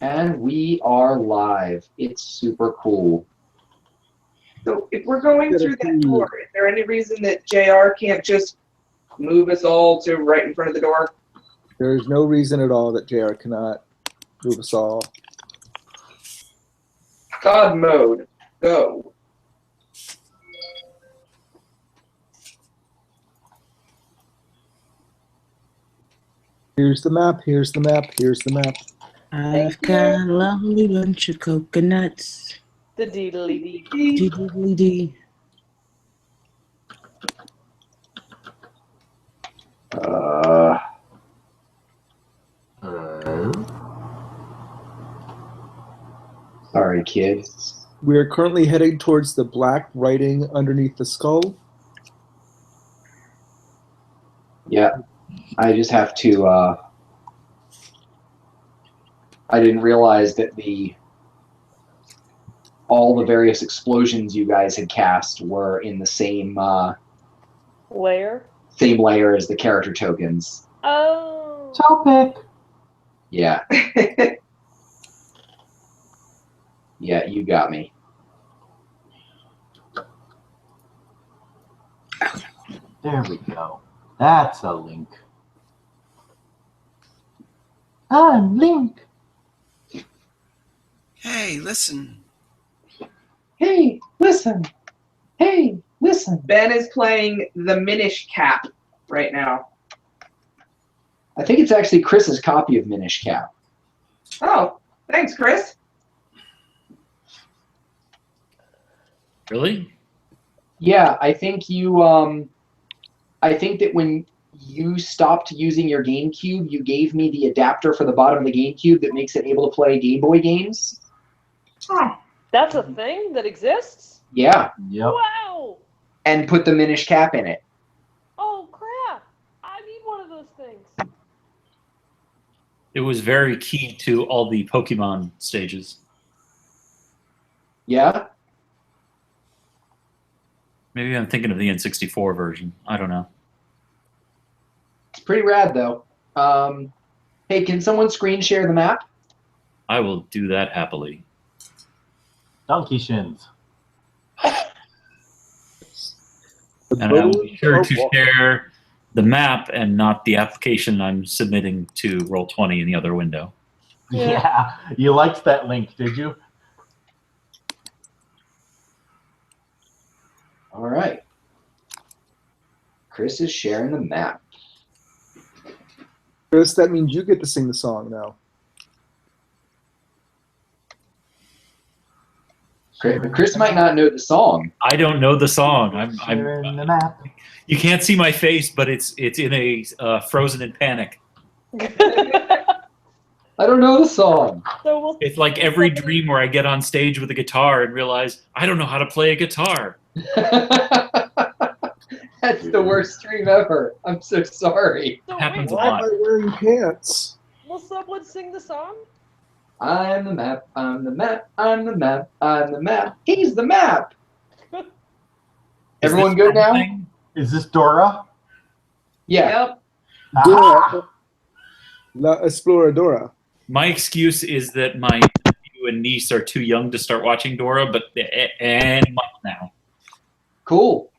And we are live. It's super cool. So if we're going through that door, is there any reason that JR can't just move us all to right in front of the door? There is no reason at all that JR cannot move us all. God mode, go. Here's the map, here's the map, here's the map. I've got a lovely bunch of coconuts. The deedly dee. Diddly dee. Sorry, kid. We are currently heading towards the black writing underneath the skull. Yeah, I just have to. I didn't realize that all the various explosions you guys had cast were in the same Layer? same layer as the character tokens. Oh. Topic. Yeah. Yeah, you got me. There we go. That's a link. I'm Link. Hey, listen. Hey, listen. Hey, listen. Ben is playing the Minish Cap right now. I think it's actually Chris's copy of Minish Cap. Oh, thanks, Chris. Really? Yeah, I think you. I think that when you stopped using your GameCube, you gave me the adapter for the bottom of the GameCube that makes it able to play Game Boy games. Oh, that's a thing that exists? Yeah, Yep. Wow. and put the Minish Cap in it. Oh, crap. I need one of those things. It was very key to all the Pokemon stages. Yeah. Maybe I'm thinking of the N64 version. I don't know. It's pretty rad, though. Hey, can someone screen share the map? I will do that happily. Donkey shins. And I will be sure to share the map and not the application I'm submitting to Roll20 in the other window. Yeah. You liked that link, did you? All right. Chris is sharing the map. Chris, that means you get to sing the song now. Chris might not know the song. I don't know the song. Sharing the map. You can't see my face, but it's in a Frozen in Panic. I don't know the song. So we'll It's like every dream where I get on stage with a guitar and realize I don't know how to play a guitar. That's the worst stream ever. I'm so sorry. So Happens wait, a Why lot. am I wearing pants? will someone sing the song? I'm the map, I'm the map, I'm the map, I'm the map. He's the map. Everyone good now? Is this Dora? Yeah. Yep. Dora. La Exploradora. My excuse is that my nephew and niece are too young to start watching Dora, but any month now. Cool.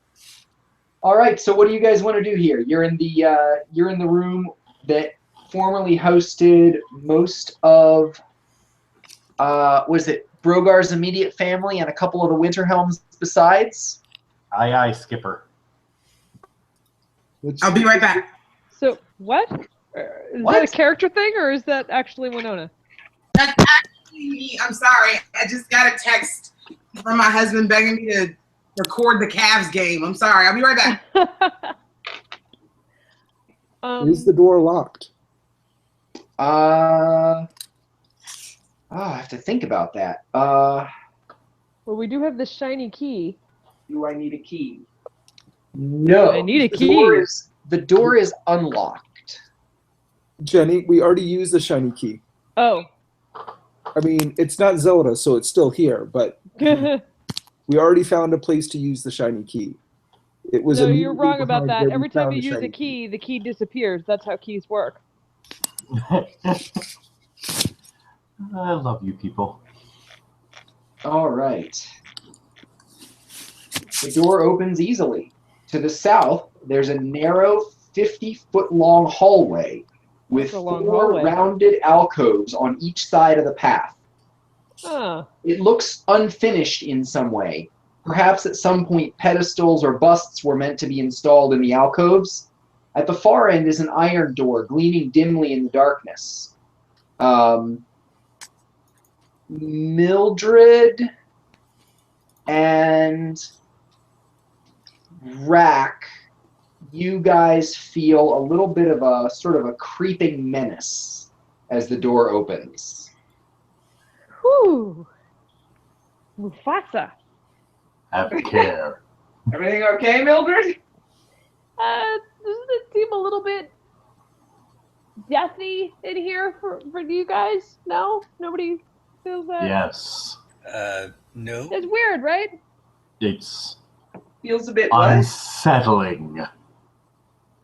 All right. So what do you guys want to do here? You're in the room that formerly hosted most of was it Brogar's immediate family and a couple of the Winterhelms besides? Aye, aye, Skipper. Let's- I'll be right back. So what? Is What? that a character thing, or is that actually Winona? That's actually me. I'm sorry. I just got a text from my husband begging me to record the Cavs game. I'm sorry. I'll be right back. Is the door locked? I have to think about that. Well, we do have the shiny key. Do I need a key? No. I need a The key. The door is unlocked. Jenny, we already used the shiny key. Oh. I mean, it's not Zelda, so it's still here, but we already found a place to use the shiny key. It was No, you're immediately wrong about behind that. where we Every time found you the use a shiny key, the key disappears. That's how keys work. I love you people. All right. The door opens easily. To the south, there's a narrow 50-foot-long hallway with That's a long 4 hallway. rounded alcoves on each side of the path. Huh. It looks unfinished in some way. Perhaps at some point pedestals or busts were meant to be installed in the alcoves. At the far end is an iron door gleaming dimly in the darkness. Mildred and Rack, you guys feel a little bit of a sort of a creeping menace as the door opens. Whew. Mufasa. Have care. Everything okay, Mildred? Doesn't it seem a little bit deathy in here for you guys? No? Nobody feels that? Yes. No. It's weird, right? It's Feels a bit what? unsettling.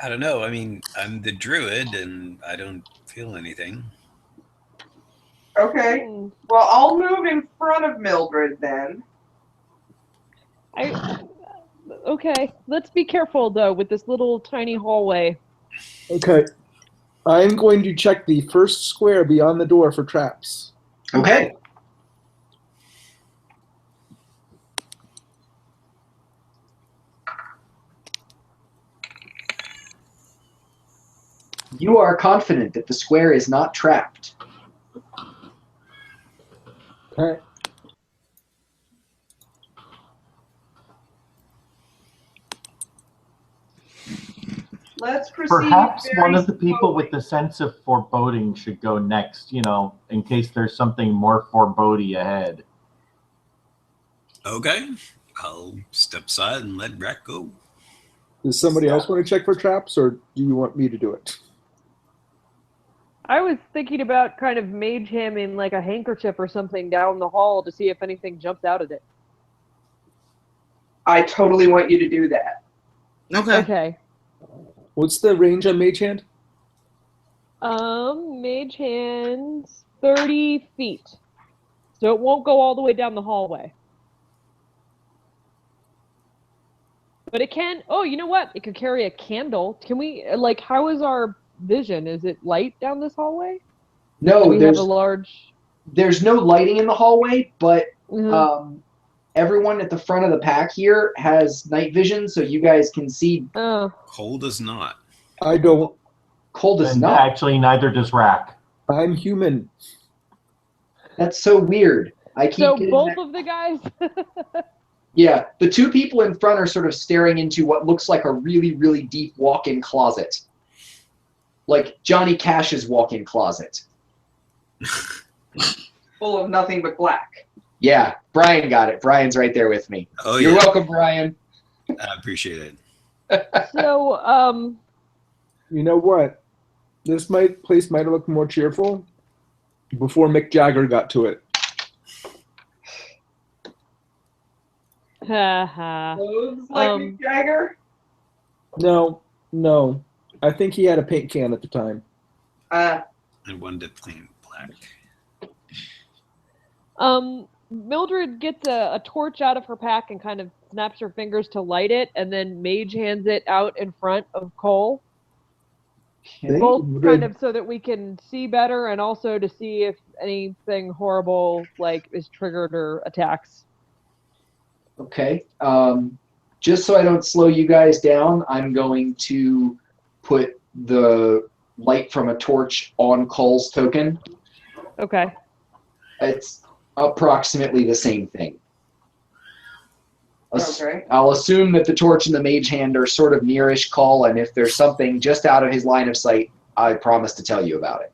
I don't know. I mean, I'm the druid and I don't feel anything. Okay. Well, I'll move in front of Mildred then. Okay. Let's be careful though with this little tiny hallway. Okay. I'm going to check the first square beyond the door for traps. Okay. You are confident that the square is not trapped. Okay. Let's proceed. Perhaps very one of the people slowly. with the sense of foreboding should go next, you know, in case there's something more foreboding ahead. Okay. I'll step aside and let Rack go. Does somebody else want to check for traps, or do you want me to do it? I was thinking about kind of mage hamming like a handkerchief or something down the hall to see if anything jumps out of it. I totally want you to do that. Okay. Okay. What's the range on Mage Hand? Mage hand's 30 feet. So it won't go all the way down the hallway. But it can, oh, you know what? It could carry a candle. Can we, like, how is our vision? Is it light down this hallway? Do No, we have there's a large... there's no lighting in the hallway, but Mhm. everyone at the front of the pack here has night vision, so you guys can see. Oh. Cole does not. I don't. Cole does And not. actually, neither does Rack. I'm human. That's so weird. I keep So getting both that- of the guys? Yeah, the 2 people in front are sort of staring into what looks like a really, really deep walk-in closet. Like Johnny Cash's walk-in closet. Full of nothing but black. Yeah, Brian got it. Brian's right there with me. Oh, You're yeah. welcome, Brian. I appreciate it. So, You know what? This place might have looked more cheerful before Mick Jagger got to it. haha. Clothes like Mick Jagger? No. I think he had a paint can at the time. I wanted to paint black. Mildred gets a torch out of her pack and kind of snaps her fingers to light it, and then Mage hands it out in front of Cole. Both kind of so that we can see better and also to see if anything horrible like is triggered or attacks. Okay. Just so I don't slow you guys down, I'm going to put the light from a torch on Cole's token. Okay. It's approximately the same thing. Okay. I'll assume that the torch and the mage hand are sort of nearish Cole, and if there's something just out of his line of sight, I promise to tell you about it.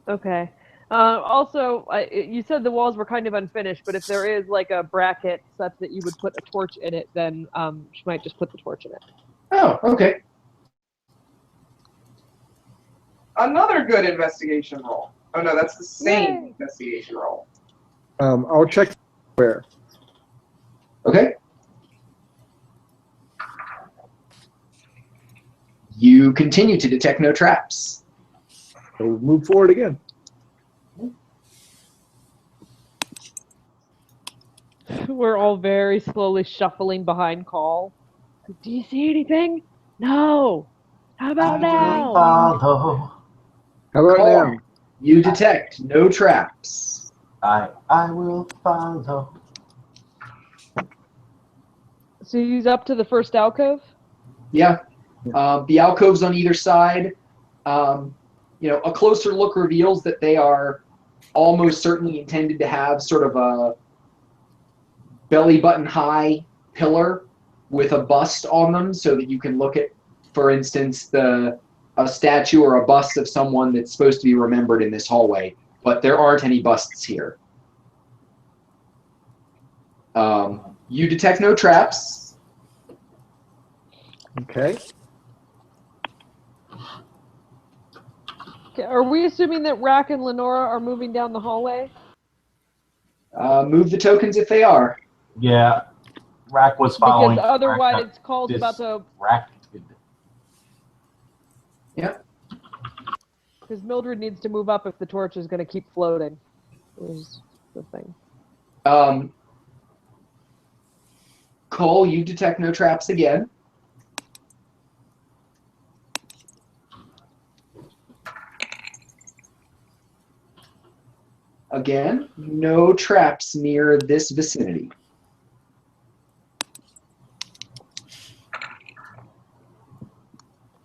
Okay. Also, you said the walls were kind of unfinished, but if there is like a bracket such that you would put a torch in it, then she might just put the torch in it. Oh, okay. Another good investigation roll. Oh no, that's the same Yay. investigation roll. I'll check where. Okay. You continue to detect no traps. So move forward again. We're all very slowly shuffling behind Call. Do you see anything? No. How about now? Follow. How about Call. now? You detect no traps. I will follow. So he's up to the first alcove? Yeah. The alcoves on either side. A closer look reveals that they are almost certainly intended to have sort of a belly button high pillar with a bust on them, so that you can look at, for instance, a statue or a bust of someone that's supposed to be remembered in this hallway. But there aren't any busts here. You detect no traps. Okay. Okay, are we assuming that Rack and Lenora are moving down the hallway? Move the tokens if they are. Yeah. Rack was following. Because otherwise Call's about to... Rack. Yeah. Because Mildred needs to move up if the torch is going to keep floating. Is the thing. Cole, you detect no traps again. Again, no traps near this vicinity.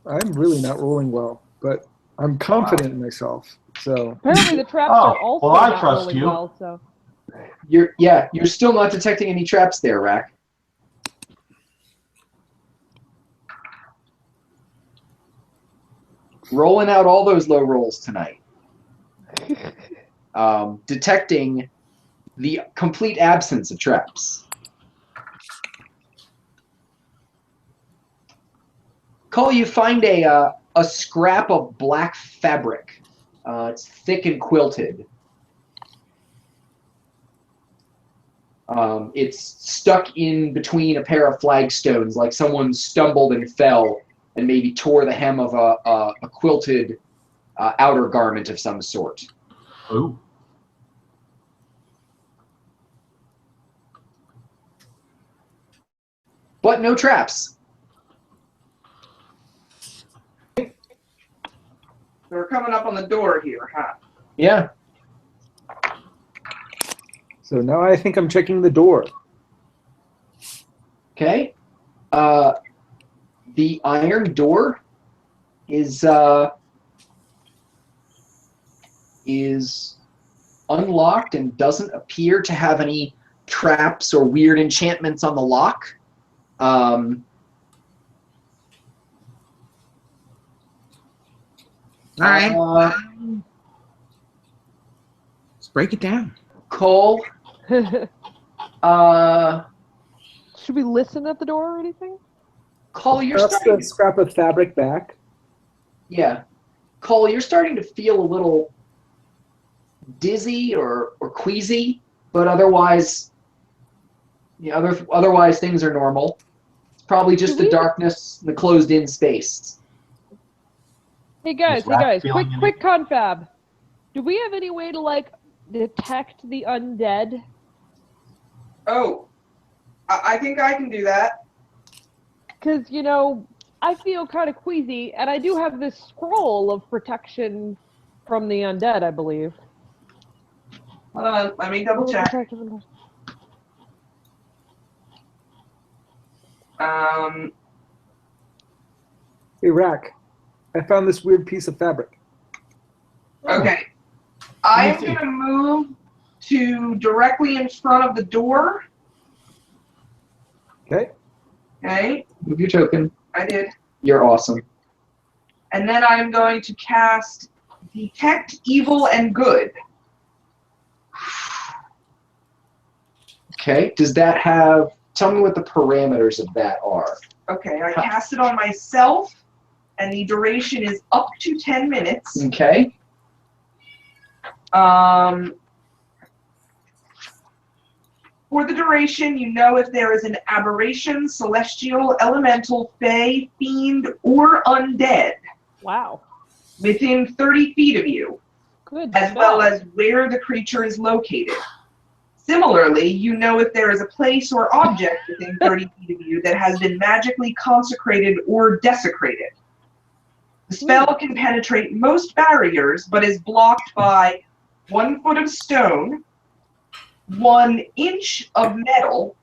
I'm really not rolling well, but I'm confident in myself. So apparently the traps are also well, I not trust rolling you. well. So You're still not detecting any traps there, Rack. Rolling out all those low rolls tonight. Detecting the complete absence of traps. Cole, you find a scrap of black fabric. It's thick and quilted. It's stuck in between a pair of flagstones, like someone stumbled and fell and maybe tore the hem of a quilted outer garment of some sort. Ooh. But no traps. We're coming up on the door here, huh? Yeah. So now I think I'm checking the door. Okay. The iron door is unlocked and doesn't appear to have any traps or weird enchantments on the lock. All right. Let's break it down. Cole, should we listen at the door or anything? Cole, you're Toss starting. the scrap of fabric back. Yeah, Cole, you're starting to feel a little dizzy or queasy, but otherwise, otherwise things are normal. It's probably just the darkness, the closed-in space. Hey guys, quick confab. Do we have any way to detect the undead? Oh, I think I can do that. Because, I feel kind of queasy, and I do have this scroll of protection from the undead, I believe. Hold on, let me double check. Hey, Rack, I found this weird piece of fabric. Okay. I'm going to move to directly in front of the door. Okay. Okay. Move your token. I did. You're awesome. And then I'm going to cast Detect Evil and Good. Okay. Does that have... Tell me what the parameters of that are. Okay, I cast it on myself, and the duration is up to 10 minutes. Okay. For the duration, you know if there is an aberration, celestial, elemental, fae, fiend, or undead. Wow. Within 30 feet of you. Good. As well as where the creature is located. Similarly, you know if there is a place or object within 30 feet of you that has been magically consecrated or desecrated. The spell can penetrate most barriers, but is blocked by 1 foot of stone, 1 inch of metal,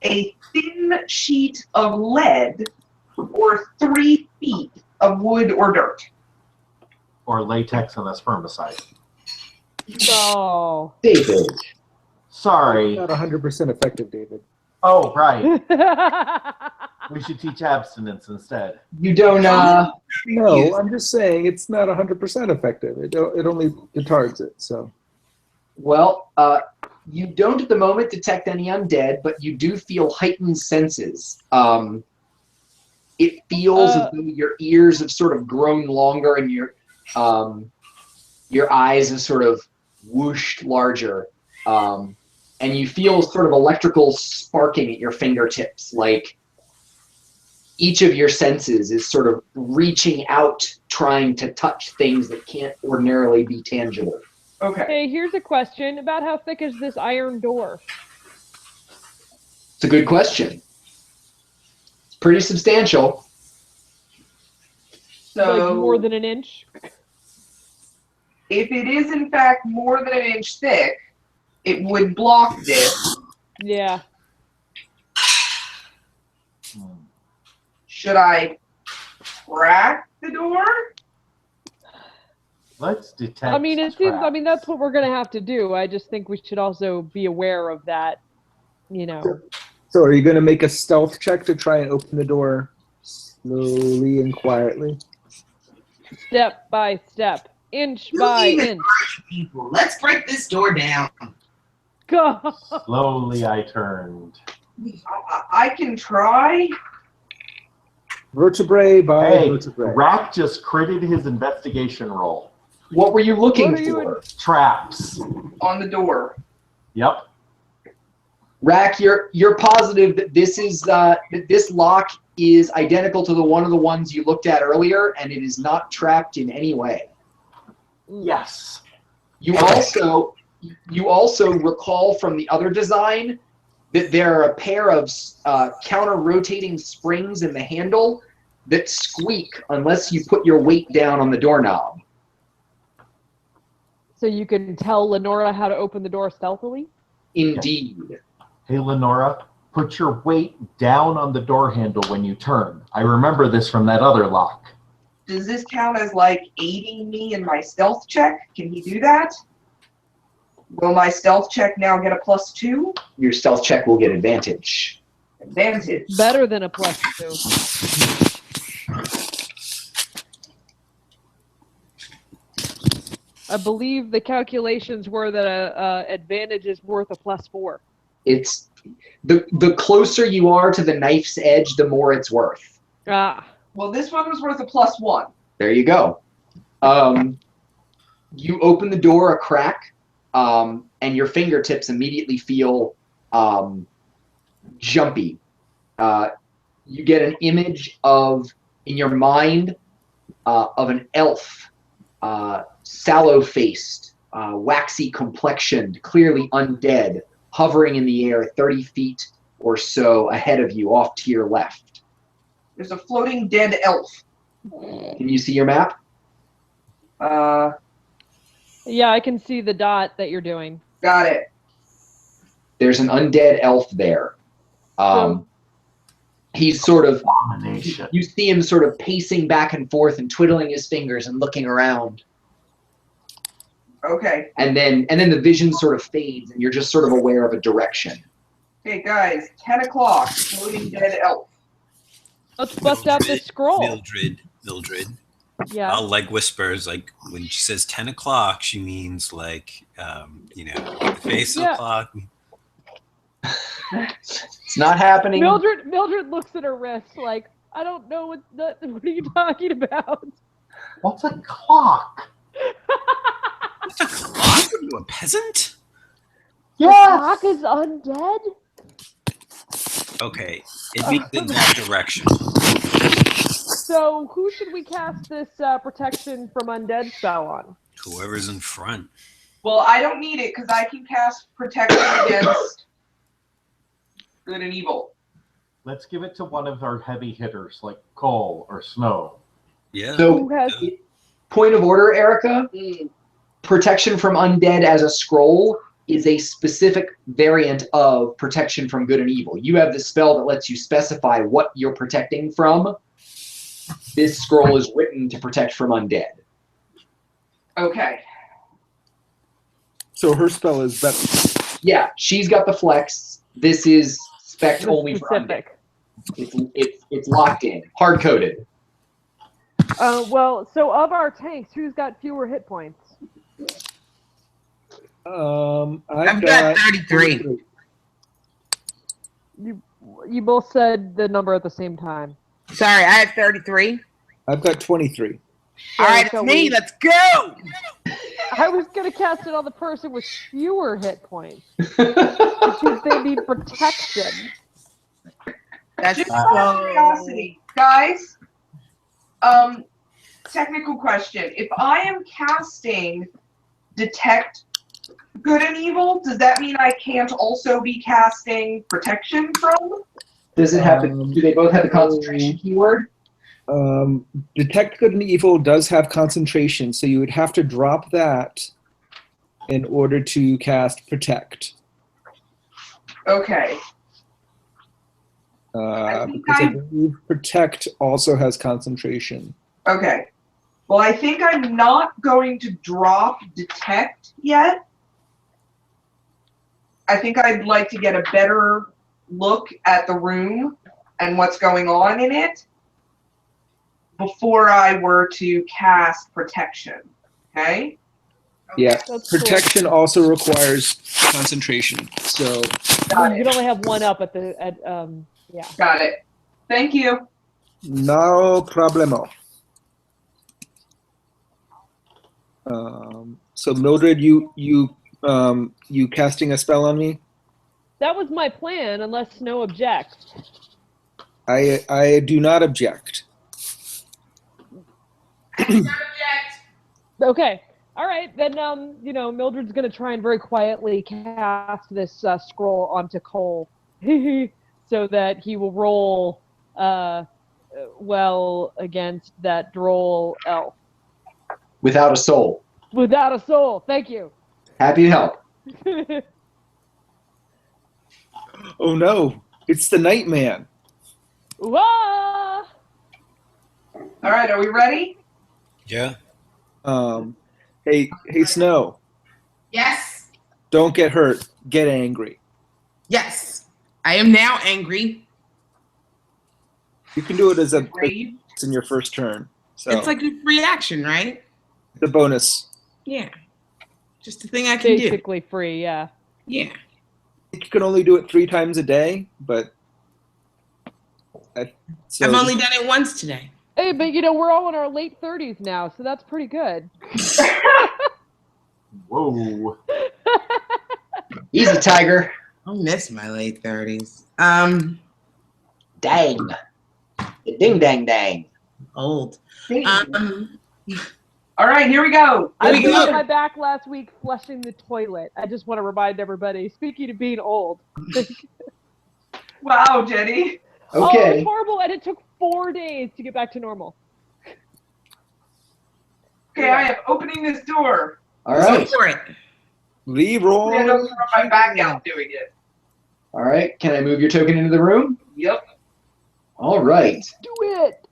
a thin sheet of lead, or 3 feet of wood or dirt. Or latex and a spermicide. Oh. David. Sorry. Not 100% effective, David. Oh, right. We should teach abstinence instead. You don't, No, I'm just saying it's not 100% effective. It only retards it, so. well, you don't at the moment detect any undead, but you do feel heightened senses. It feels as though your ears have sort of grown longer and your eyes have sort of whooshed larger. And you feel sort of electrical sparking at your fingertips, like each of your senses is sort of reaching out, trying to touch things that can't ordinarily be tangible. Okay. Hey, here's a question about how thick is this iron door? It's a good question. It's pretty substantial. So, Like more than an inch? if it is in fact more than an inch thick, it would block this. Yeah. Should I crack the door? Let's detect. I mean, it seems. I traps. mean, that's what we're gonna have to do. I just think we should also be aware of that. You know. So are you going to make a stealth check to try and open the door slowly and quietly? Step by step, inch You by even inch. people. Let's break this door down. God. Slowly I turned. I can try. Vertebrae by Hey, vertebrae. Rack just critted his investigation roll. What were you looking What are you for? Traps. On the door. Yep. Rack, you're positive that this is that this lock is identical to one of the ones you looked at earlier, and it is not trapped in any way. Yes. You also recall from the other design that there are a pair of counter-rotating springs in the handle that squeak unless you put your weight down on the doorknob. So you can tell Lenora how to open the door stealthily? Indeed. Hey, Lenora, put your weight down on the door handle when you turn. I remember this from that other lock. Does this count as like aiding me in my stealth check? Can he do that? Will my stealth check now get a +2? Your stealth check will get advantage. Advantage. Better than a +2. I believe the calculations were that a advantage is worth a +4. It's the closer you are to the knife's edge, the more it's worth. Ah. Well, this one was worth a +1. There you go. You open the door a crack, and your fingertips immediately feel jumpy. You get an image in your mind of an elf, sallow-faced, waxy complexioned, clearly undead, hovering in the air 30 feet or so ahead of you, off to your left. There's a floating dead elf. Can you see your map? Yeah, I can see the dot that you're doing. Got it. There's an undead elf there. He's sort of, Abomination. you see him sort of pacing back and forth and twiddling his fingers and looking around. Okay. And then the vision sort of fades and you're just sort of aware of a direction. Okay, guys. 10 o'clock. Floating dead elf. Let's bust out this scroll. Mildred. Yeah. I'll like whispers, like when she says 10 o'clock, she means like, the face of the clock. It's not happening. Mildred looks at her wrist like, I don't know what are you talking about? What's a clock? What's a clock? Are you a peasant? The clock is undead? Okay, it means in that direction. So who should we cast this protection from undead spell on? Whoever's in front. Well, I don't need it because I can cast protection against good and evil. Let's give it to one of our heavy hitters like Cole or Snow. Yeah. So, point of order, Erica. Protection from undead as a scroll is a specific variant of protection from good and evil. You have the spell that lets you specify what you're protecting from. This scroll is written to protect from undead. Okay. So her spell is better. Yeah, she's got the flex. This is spec only for undead. It's locked in, hard coded. Well, so of our tanks, who's got fewer hit points? I've got 33. You both said the number at the same time. Sorry, I have 33. I've got 23. All right, it's me. Let's go. I was going to cast it on the person with fewer hit points because they need protection. That's just out of curiosity, guys. Technical question: if I am casting detect good and evil, does that mean I can't also be casting protection from? Does it have do they both have the concentration keyword? Detect good and evil does have concentration, so you would have to drop that in order to cast protect. Okay. Because I believe protect also has concentration. Okay. Well, I think I'm not going to drop detect yet. I think I'd like to get a better look at the room and what's going on in it before I were to cast protection. Okay? Yeah. That's Protection also requires concentration. So You can only have one up at the yeah. Got it. Thank you. no problemo. So Mildred, you casting a spell on me? That was my plan, unless Snow objects. I do not object. Okay. All right. Then, Mildred's going to try and very quietly cast this scroll onto Cole so that he will roll well against that droll elf. Without a soul. Without a soul. Thank you. Happy to help. Oh no, it's the Nightman. Wah! All right, are we ready? Yeah. Hey Snow. Yes. Don't get hurt. Get angry. Yes. I am now angry. You can do it as it's in your first turn. So It's like a free action, right? the bonus. Yeah. Just a thing I can do. Basically free, yeah. Yeah. You can only do it 3 times a day, but I've only done it once today. Hey, but we're all in our late 30s now, so that's pretty good. Whoa. Easy, Tiger. I'll miss my late 30s. Dang. Ding, dang, dang. Old. All right, here we go. I broke my back last week flushing the toilet. I just want to remind everybody. Speaking of being old. Wow, Jenny. Okay. Oh, it was horrible, and it took 4 days to get back to normal. Okay, I am opening this door. All right. Go for it. Leroy. I don't throw my back out doing it. All right. Can I move your token into the room? Yep. All right. Do it.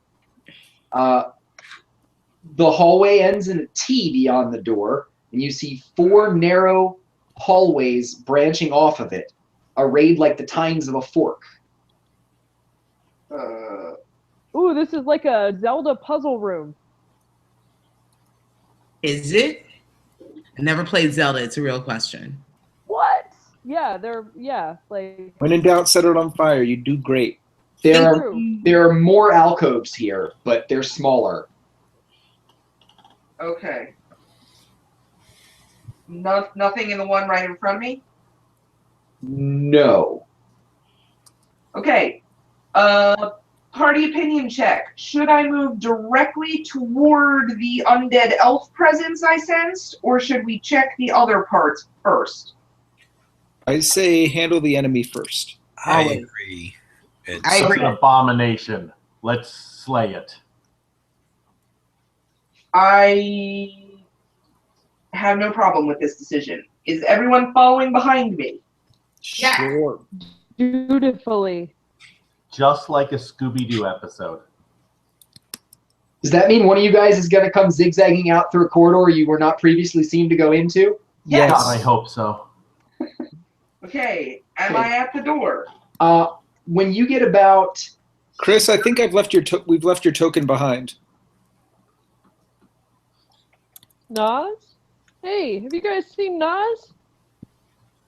The hallway ends in a T beyond the door, and you see 4 narrow hallways branching off of it, arrayed like the tines of a fork. Ooh, this is like a Zelda puzzle room. Is it? I never played Zelda. It's a real question. What? Yeah, like. When in doubt, set it on fire. You do great. There are more alcoves here, but they're smaller. Okay. Nothing in the one right in front of me? No. Okay. Party opinion check. Should I move directly toward the undead elf presence I sensed, or should we check the other parts first? I say handle the enemy first. I Always. agree. I It's agree. an abomination. Let's slay it. I have no problem with this decision. Is everyone following behind me? Yeah. Sure. Dutifully. Just like a Scooby-Doo episode. Does that mean one of you guys is going to come zigzagging out through a corridor you were not previously seen to go into? Yes. God, I hope so. Okay, am I at the door? When you get about... Chris, I think we've left your token behind. Nas? Hey, have you guys seen Nas?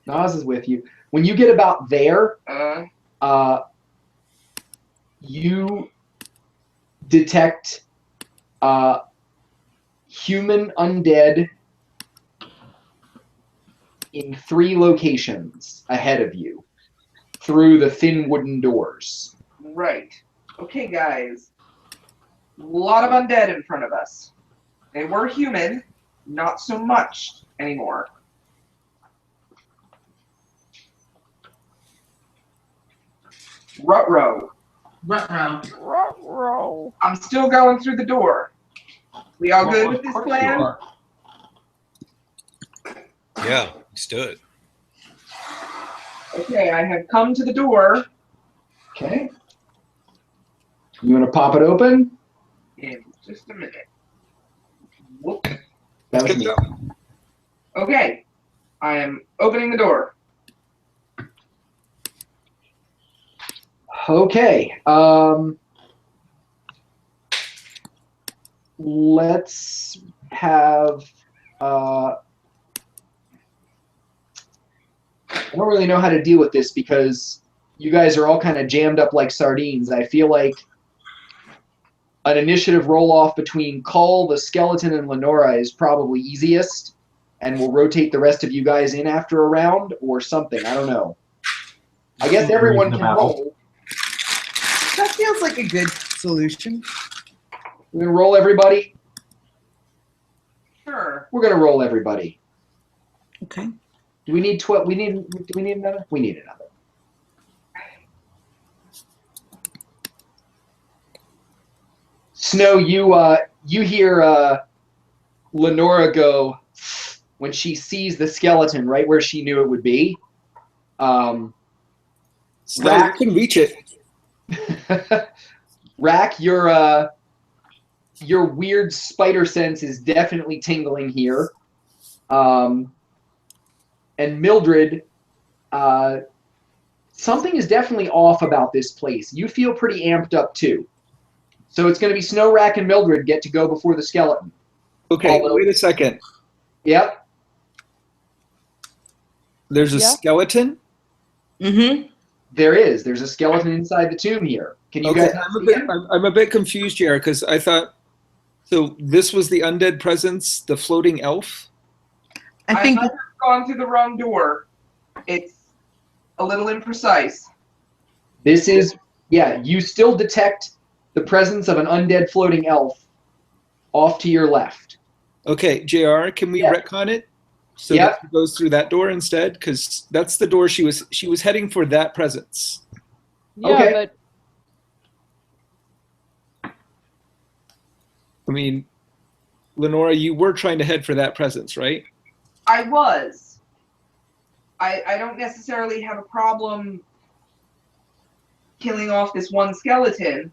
Nas is with you. When you get about there, you detect human undead in 3 locations ahead of you through the thin wooden doors. Right. Okay, guys. A lot of undead in front of us. They were human, not so much anymore. Ruh-roh. Ruh-roh. I'm still going through the door. We all good with this Of course you plan? are. Yeah, let's do it. Okay, I have come to the door Okay. You want to pop it open? in just a minute. Whoop. That was me. Okay, I am opening the door. Okay. Let's have. I don't really know how to deal with this because you guys are all kind of jammed up like sardines. I feel like an initiative roll-off between Cull, the skeleton, and Lenora is probably easiest, and we'll rotate the rest of you guys in after a round or something. I don't know. I guess everyone can roll. That feels like a good solution. We're gonna roll everybody. Sure. We're gonna roll everybody. Okay. Do we need 12? Do we need another? We need another. Snow, you hear Lenora go when she sees the skeleton right where she knew it would be. So I can reach it. Rack, your weird spider sense is definitely tingling here. And Mildred, something is definitely off about this place. You feel pretty amped up too. So it's going to be Snow, Rack, and Mildred get to go before the skeleton. Okay, Although- wait a second. Yep. There's a Yeah. skeleton? Mm-hmm. There is. There's a skeleton inside the tomb here. Can you Okay, guys I'm a bit confused here because I thought, so this was the undead presence, the floating elf? I think might have gone through the wrong door. It's a little imprecise. This is, yeah, you still detect the presence of an undead floating elf off to your left. Okay, JR, can we Yeah. retcon it? So Yeah. that she goes through that door instead? Because that's the door she was heading for that presence. Yeah, Okay. but I mean, Lenora, you were trying to head for that presence, right? I was. I don't necessarily have a problem killing off this one skeleton.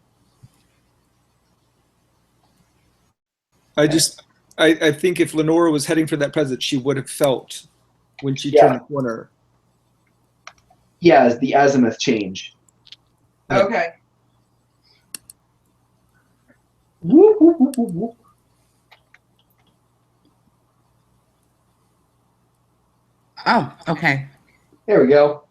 I think if Lenora was heading for that presence, she would have felt when she Yeah. turned the corner. Yeah, the azimuth change. Yeah. Okay. Whoop, whoop, whoop, whoop, whoop. Oh, okay. There we go.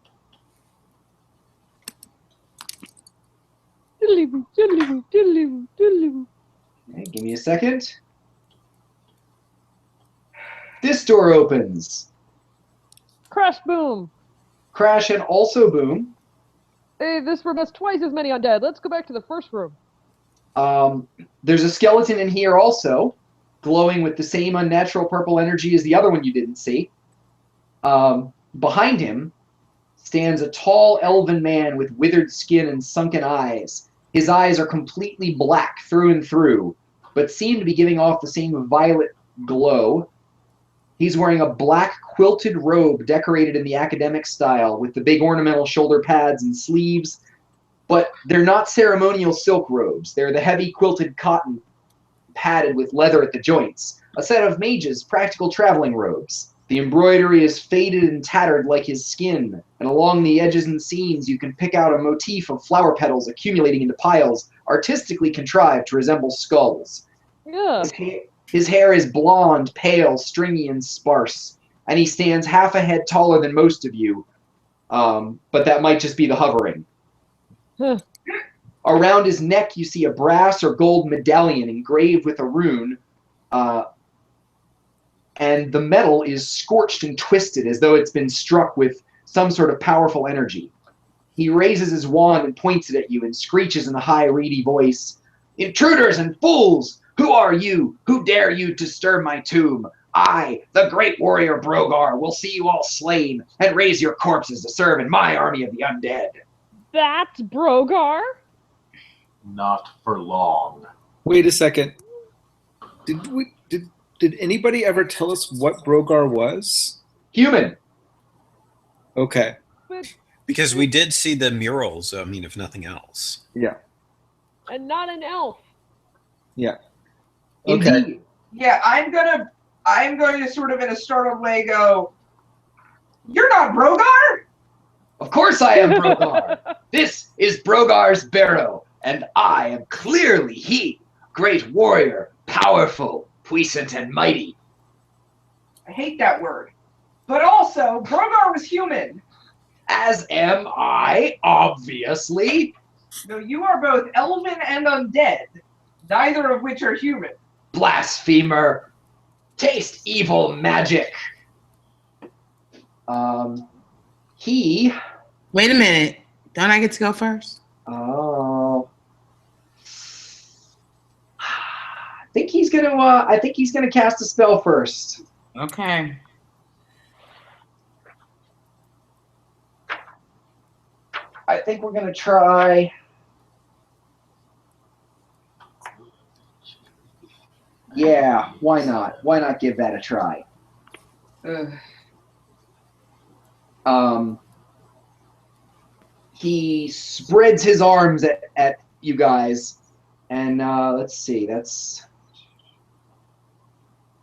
diddly-boo, diddly-boo, diddly-boo, diddly-boo. Okay, give me a second. This door opens. Crash boom. Crash and also boom. Hey, this room has twice as many undead. Let's go back to the first room. There's a skeleton in here also, glowing with the same unnatural purple energy as the other one you didn't see. Behind him stands a tall elven man with withered skin and sunken eyes. His eyes are completely black through and through, but seem to be giving off the same violet glow. He's wearing a black quilted robe decorated in the academic style with the big ornamental shoulder pads and sleeves, but they're not ceremonial silk robes. They're the heavy quilted cotton padded with leather at the joints, a set of mage's practical traveling robes. The embroidery is faded and tattered like his skin, and along the edges and seams you can pick out a motif of flower petals accumulating into piles, artistically contrived to resemble skulls. Yeah. His hair is blonde, pale, stringy, and sparse, and he stands half a head taller than most of you, but that might just be the hovering. Huh. Around his neck you see a brass or gold medallion engraved with a rune, and the metal is scorched and twisted as though it's been struck with some sort of powerful energy. He raises his wand and points it at you and screeches in a high, reedy voice, "Intruders and fools! Who are you? Who dare you disturb my tomb? I, the great warrior Brogar, will see you all slain and raise your corpses to serve in my army of the undead." That's Brogar? Not for long. Wait a second. Did anybody ever tell us what Brogar was? Human. Okay. Because we did see the murals, I mean, if nothing else. Yeah. And not an elf. Yeah. Okay. Indeed. Yeah, I'm going to sort of in a startled way go, "You're not Brogar?" Of course I am Brogar. This is Brogar's Barrow, and I am clearly he, great warrior, powerful, puissant, and mighty. I hate that word. But also, Brogar was human. As am I, obviously. No, you are both elven and undead, neither of which are human. Blasphemer. Taste evil magic. He... Wait a minute. Don't I get to go first? Oh... I think he's gonna cast a spell first. Okay. I think we're gonna try. Yeah, why not? Why not give that a try? He spreads his arms at you guys, and let's see.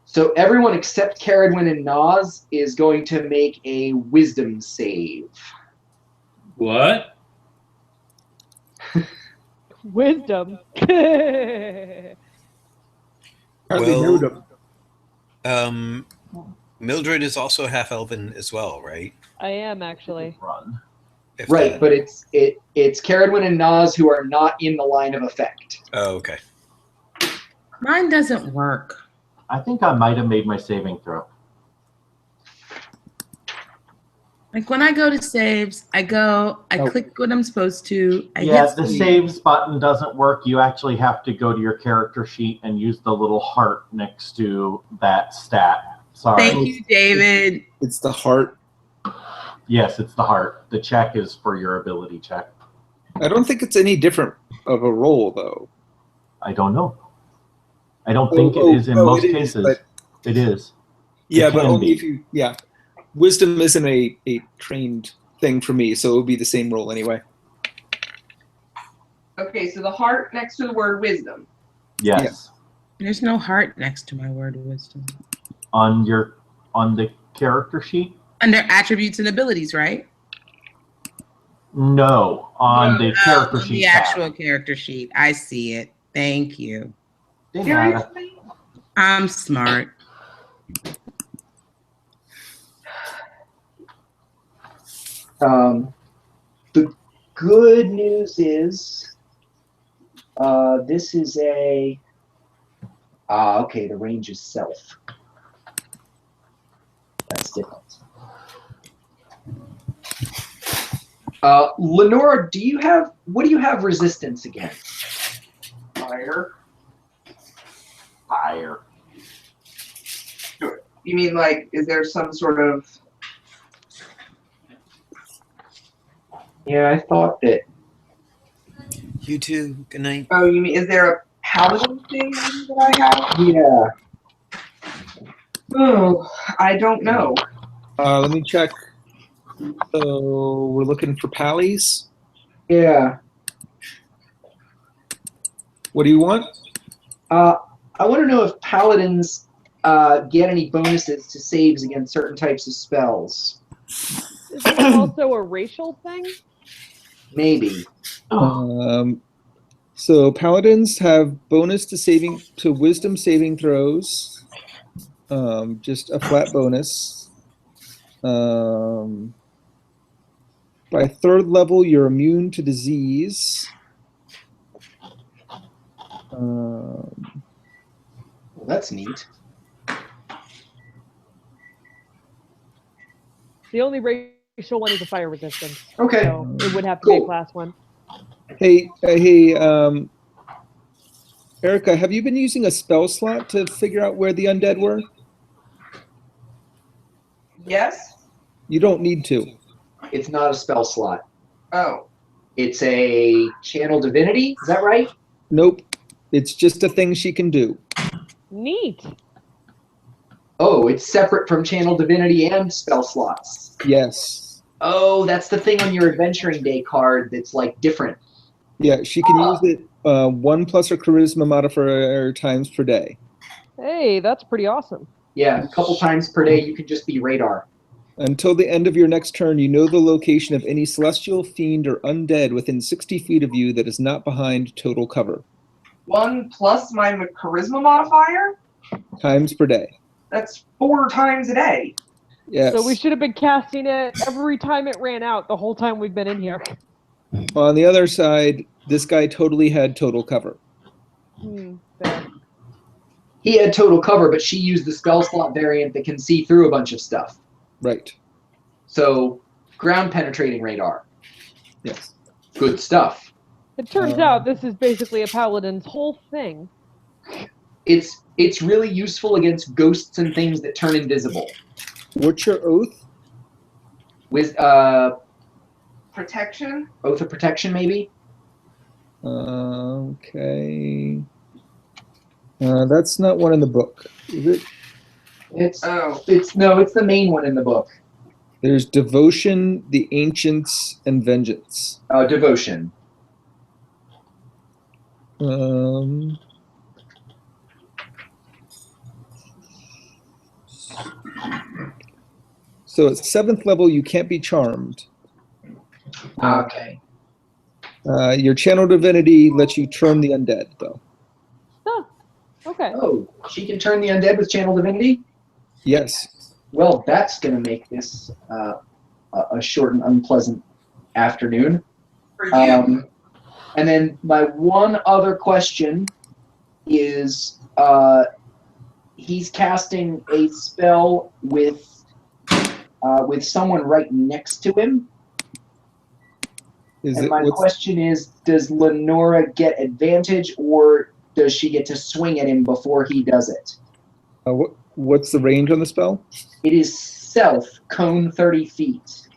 So everyone except Caradwin and Nas is going to make a wisdom save. What? Wisdom. Mildred is also half elven as well, right? I am actually. Run. Right, but it's Caradwin and Nas who are not in the line of effect. Oh, okay. Mine doesn't work. I think I might have made my saving throw. Like when I go to saves, I click what I'm supposed to. The saves button doesn't work. You actually have to go to your character sheet and use the little heart next to that stat. Sorry. Thank you, David. It's the heart. Yes, it's the heart. The check is for your ability check. I don't think it's any different of a roll, though. I don't know. I don't think it is in most cases. It is. Yeah, It but can only be. if you. Yeah, wisdom isn't a trained thing for me, so it would be the same roll anyway. Okay, so the heart next to the word wisdom. Yes. There's no heart next to my word wisdom. On the character sheet? Under attributes and abilities, right? No, on the character sheet. The actual character sheet. I see it. Thank you. Seriously? I'm smart. The good news is this is a... okay, the range is self. That's different. Lenora, what do you have resistance against? Fire. Fire. You mean like, is there some sort of? Yeah, I thought that. You too. Good night. Oh, you mean is there a paladin thing maybe that I have? Yeah. Oh, I don't know. Let me check. So we're looking for pallies. Yeah. What do you want? I want to know if paladins get any bonuses to saves against certain types of spells. Is it also a racial thing? Maybe. So paladins have bonus to wisdom saving throws. Just a flat bonus. By third level, you're immune to disease. Well, that's neat. The only racial one is a fire resistance. Okay. So it would have to be a Cool. class one. Hey, Erica, have you been using a spell slot to figure out where the undead were? Yes. You don't need to. It's not a spell slot. Oh. It's a channel divinity. Is that right? Nope. It's just a thing she can do. Neat. Oh, it's separate from channel divinity and spell slots. Yes. Oh, that's the thing on your adventuring day card that's like different. Yeah, she can use it 1 plus her charisma modifier times per day. Hey, that's pretty awesome. Yeah, a couple times per day you can just be radar. Until the end of your next turn, you know the location of any celestial, fiend, or undead within 60 feet of you that is not behind total cover. 1 plus my charisma modifier? Times per day. That's 4 times a day. Yes. So we should have been casting it every time it ran out the whole time we've been in here. On the other side, this guy totally had total cover. Fair. He had total cover, but she used the spell slot variant that can see through a bunch of stuff. Right. So, ground penetrating radar. Yes. Good stuff. It turns out this is basically a paladin's whole thing. It's really useful against ghosts and things that turn invisible. What's your oath? With Protection? Oath of protection, maybe? Okay. That's not one in the book, is it? It's the main one in the book. There's devotion, the ancients, and vengeance. Devotion. So at 7th level, you can't be charmed. Okay. Your channel divinity lets you turn the undead, though. Huh. Okay. Oh, she can turn the undead with channel divinity? Yes. Well, that's going to make this a short and unpleasant afternoon. For you. And then my one other question is he's casting a spell with someone right next to him. My question is, does Lenora get advantage, or does she get to swing at him before he does it? What's the range on the spell? It is stealth, cone 30 feet.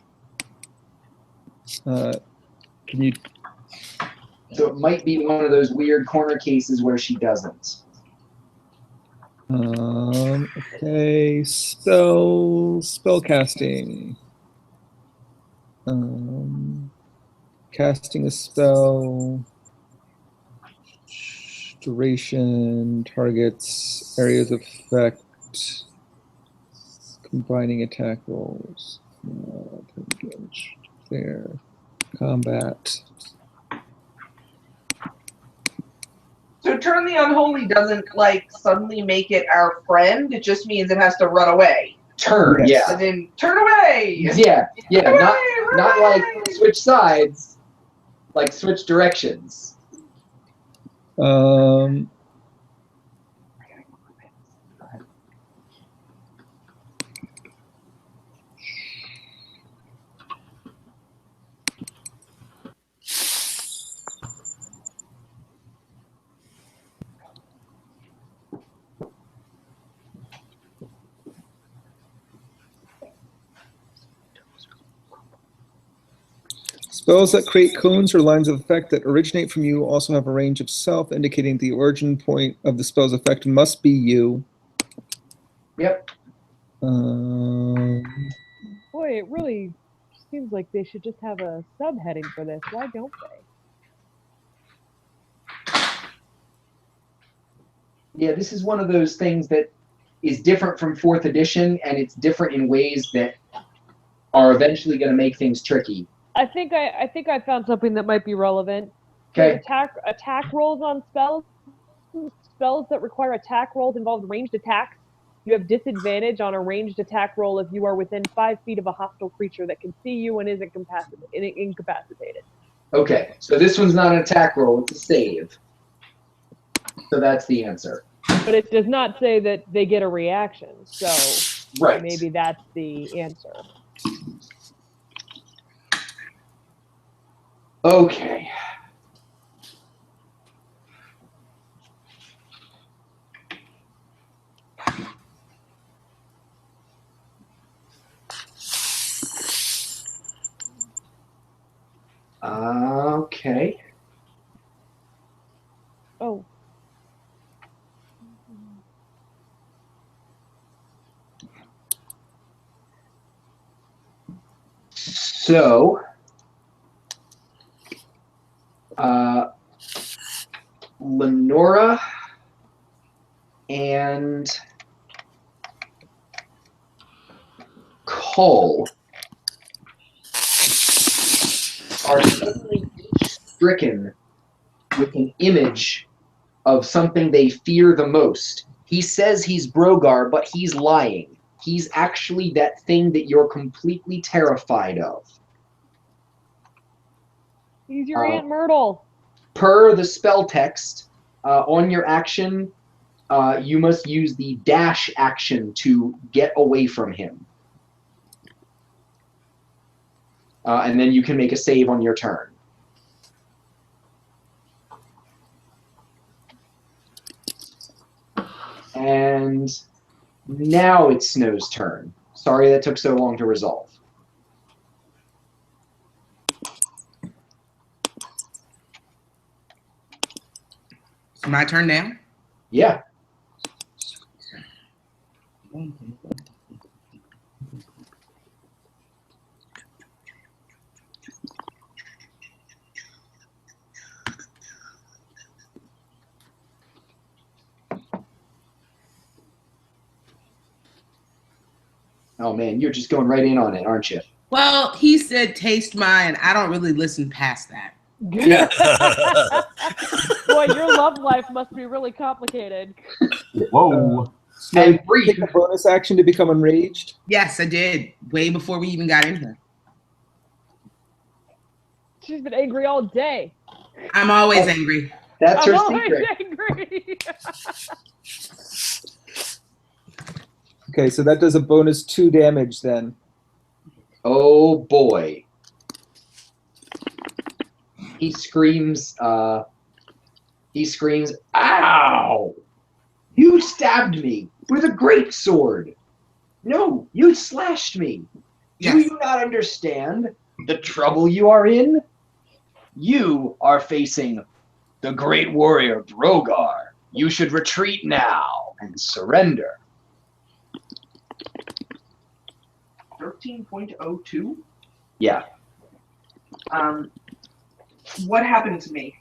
Can you? So it might be one of those weird corner cases where she doesn't. Okay, spell casting. Casting a spell. Duration, targets, areas of effect, combining attack rolls, there, combat. So turn the unholy doesn't like suddenly make it our friend. It just means it has to run away. Turn, Yes. yeah. As in, turn away. Yeah, Run not away, run not away. like switch sides, like switch directions. Spells that create cones or lines of effect that originate from you also have a range of self, indicating the origin point of the spell's effect must be you. Yep. Um, Boy, it really seems like they should just have a subheading for this. Why don't they? Yeah, this is one of those things that is different from 4th edition, and it's different in ways that are eventually going to make things tricky. I think I found something that might be relevant. Okay. Attack rolls on spells. Spells that require attack rolls involve ranged attacks. You have disadvantage on a ranged attack roll if you are within 5 feet of a hostile creature that can see you and is incapacitated. Okay, so this one's not an attack roll, it's a save. So that's the answer. But it does not say that they get a reaction, so right. Maybe that's the answer. Okay. Okay. Oh. So, Lenora and Cole are suddenly each stricken with an image of something they fear the most. He says he's Brogar, but he's lying. He's actually that thing that you're completely terrified of. He's your Aunt Myrtle. Per the spell text, on your action, you must use the dash action to get away from him. And then you can make a save on your turn. And now it's Snow's turn. Sorry that took so long to resolve. My turn now? Yeah. Oh man, you're just going right in on it, aren't you? Well, he said taste mine. I don't really listen past that. Boy, your love life must be really complicated. Whoa. And take a bonus action to become enraged? Yes, I did. Way before we even got in here. She's been angry all day. I'm always angry. That's her I'm always secret. angry. Okay, so that does a bonus 2 damage then. Oh boy. He screams, ow! You stabbed me with a great sword. No, you slashed me. Yes. Do you not understand the trouble you are in? You are facing the great warrior Brogar. You should retreat now and surrender. 13.02? Yeah. What happened to me?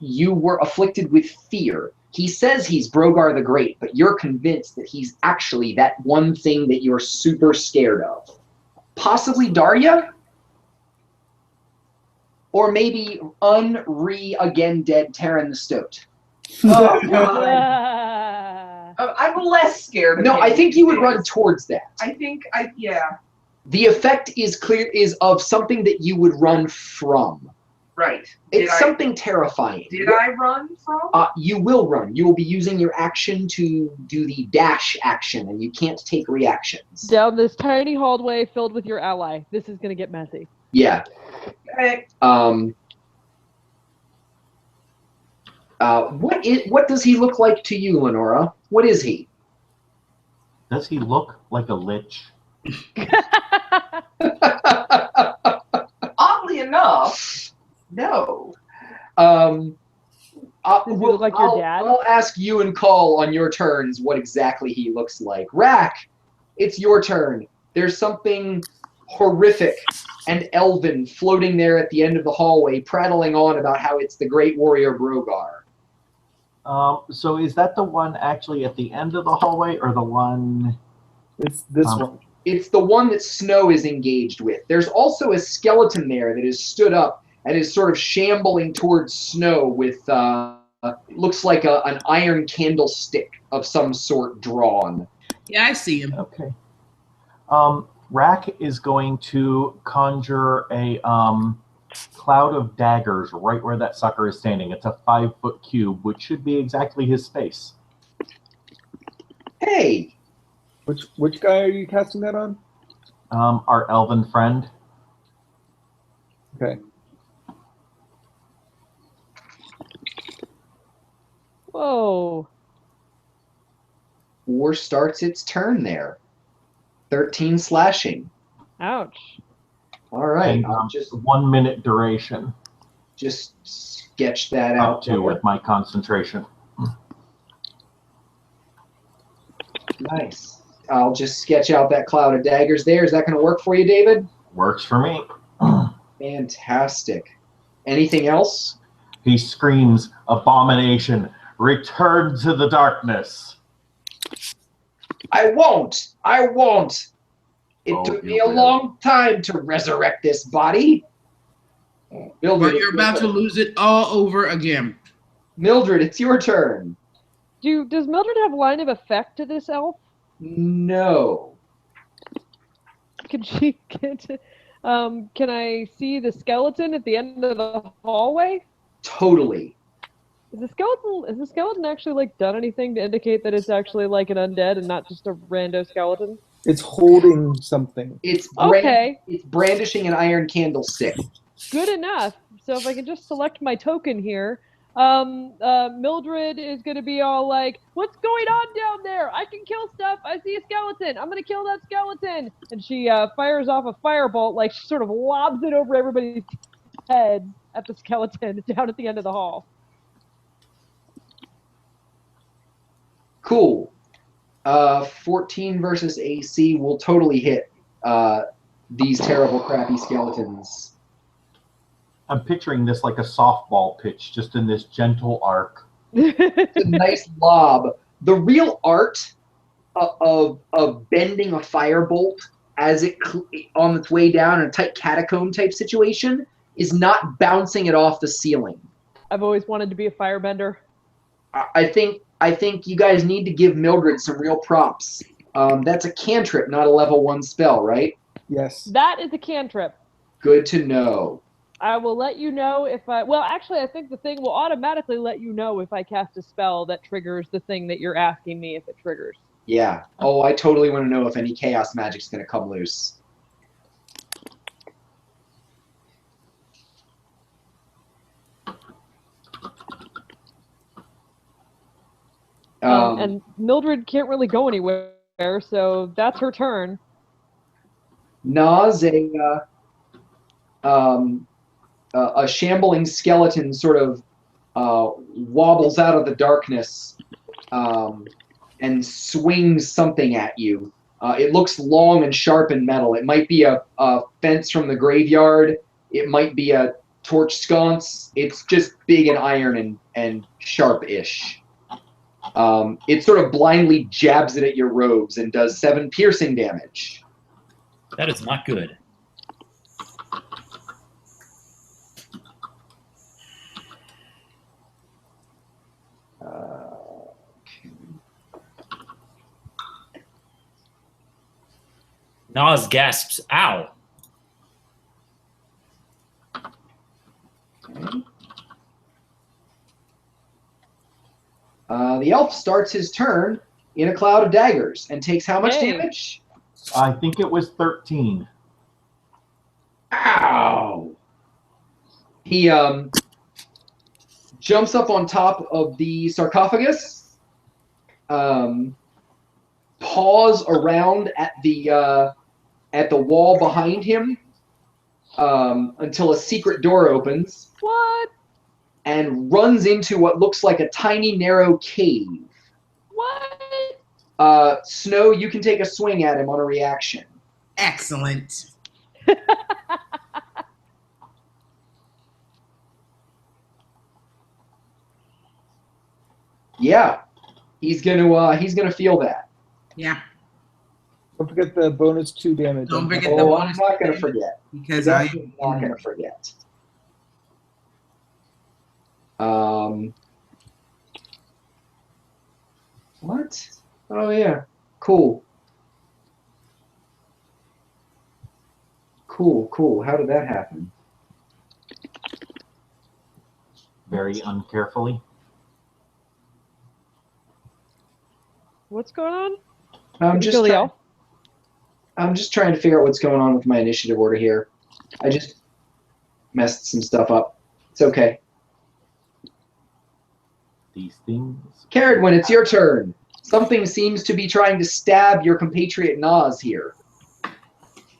You were afflicted with fear. He says he's Brogar the Great, but you're convinced that he's actually that one thing that you're super scared of. Possibly Darya? Or maybe again dead Terran the Stoat. Oh, God. I'm less scared of No, him I think you would these run days. towards that. Yeah. The effect is of something that you would run from. Right. It's something terrifying. Did I run from? You will run. You will be using your action to do the dash action, and you can't take reactions. Down this tiny hallway filled with your ally. This is going to get messy. Yeah. Okay. What does he look like to you, Lenora? What is he? Does he look like a lich? Oddly enough, Does he look like your dad? I'll ask you and Call on your turns what exactly he looks like. Rack, it's your turn. There's something horrific and elven floating there at the end of the hallway, prattling on about how it's the great warrior Brogar. So is that the one actually at the end of the hallway, or the one? It's this one. It's the one that Snow is engaged with. There's also a skeleton there that is stood up and is sort of shambling towards Snow with, looks like an iron candlestick of some sort drawn. Yeah, I see him. Okay. Rack is going to conjure a cloud of daggers right where that sucker is standing. It's a 5-foot cube, which should be exactly his space. Hey! Which guy are you casting that on? Our elven friend. Okay. Whoa. War starts its turn there. 13 slashing. Ouch. All right. And, I'll just 1 minute duration. Just sketch that Up out. to with my concentration. Nice. I'll just sketch out that cloud of daggers there. Is that going to work for you, David? Works for me. Fantastic. Anything else? He screams, "Abomination, return to the darkness." I won't. I won't. It Oh, took me you a will. long time to resurrect this body. Mildred, But you're about to lose it all over again. Mildred, it's your turn. Does Mildred have line of effect to this elf? No. Can she get? Can I see the skeleton at the end of the hallway? Totally. Is the skeleton actually like done anything to indicate that it's actually like an undead and not just a rando skeleton? It's holding something. It's Okay. It's brandishing an iron candlestick. Good enough. So if I can just select my token here, Mildred is going to be all like, "What's going on down there? I can kill stuff. I see a skeleton. I'm going to kill that skeleton." And she fires off a firebolt, like she sort of lobs it over everybody's head at the skeleton down at the end of the hall. Cool. 14 versus AC will totally hit these terrible, crappy skeletons. I'm picturing this like a softball pitch, just in this gentle arc. It's a nice lob. The real art of bending a firebolt as it on its way down in a tight catacomb type situation is not bouncing it off the ceiling. I've always wanted to be a firebender. I think you guys need to give Mildred some real props. That's a cantrip, not a level 1 spell, right? Yes. That is a cantrip. Good to know. I will let you know if I... Well, actually, I think the thing will automatically let you know if I cast a spell that triggers the thing that you're asking me if it triggers. Yeah. Oh, I totally want to know if any chaos magic's going to come loose. And Mildred can't really go anywhere, so that's her turn. Nas, a shambling skeleton sort of wobbles out of the darkness and swings something at you. It looks long and sharp and metal. It might be a fence from the graveyard. It might be a torch sconce. It's just big and iron and sharp-ish. It sort of blindly jabs it at your robes and does 7 piercing damage. That is not good. Nas gasps, "Ow!" Okay. The elf starts his turn in a cloud of daggers and takes how much damage? I think it was 13. Ow! He jumps up on top of the sarcophagus, paws around at the wall behind him until a secret door opens. What? and runs into what looks like a tiny, narrow cave. What? Snow, you can take a swing at him on a reaction. Excellent. Yeah, he's gonna feel that. Yeah. Don't forget the bonus 2 damage. Don't forget the Oh, I'm bonus not gonna damage, forget. because I'm I not gonna forget. What? Oh yeah, cool. Cool. How did that happen? Very uncarefully. What's going on? I'm Did you kill the elf? I'm just trying to figure out what's going on with my initiative order here. I just messed some stuff up. It's okay. These things. Caradwin, it's your turn. Something seems to be trying to stab your compatriot Nas here.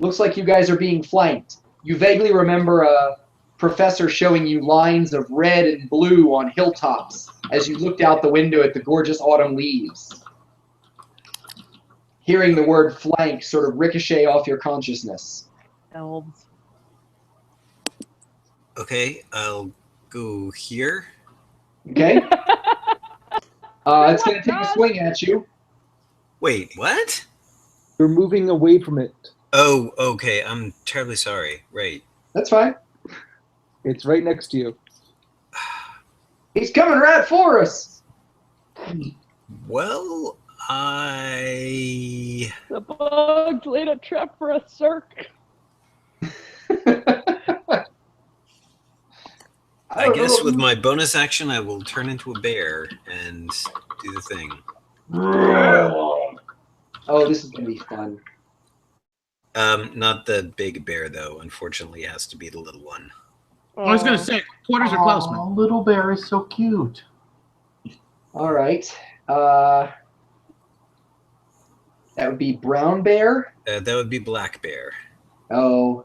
Looks like you guys are being flanked. You vaguely remember a professor showing you lines of red and blue on hilltops as you looked out the window at the gorgeous autumn leaves. Hearing the word flank sort of ricochet off your consciousness. Elves. Okay, I'll go here. Okay? It's going to take a swing at you. Wait, what? You're moving away from it. Oh, okay. I'm terribly sorry. Right. That's fine. It's right next to you. He's coming right for us. Well, I... The bugs laid a trap for a circ. I guess with my bonus action, I will turn into a bear and do the thing. Oh, this is going to be fun. Not the big bear, though. Unfortunately, it has to be the little one. I was going to say, quarters are close, man. Oh, little bear is so cute. All right. That would be brown bear. That would be black bear. Oh.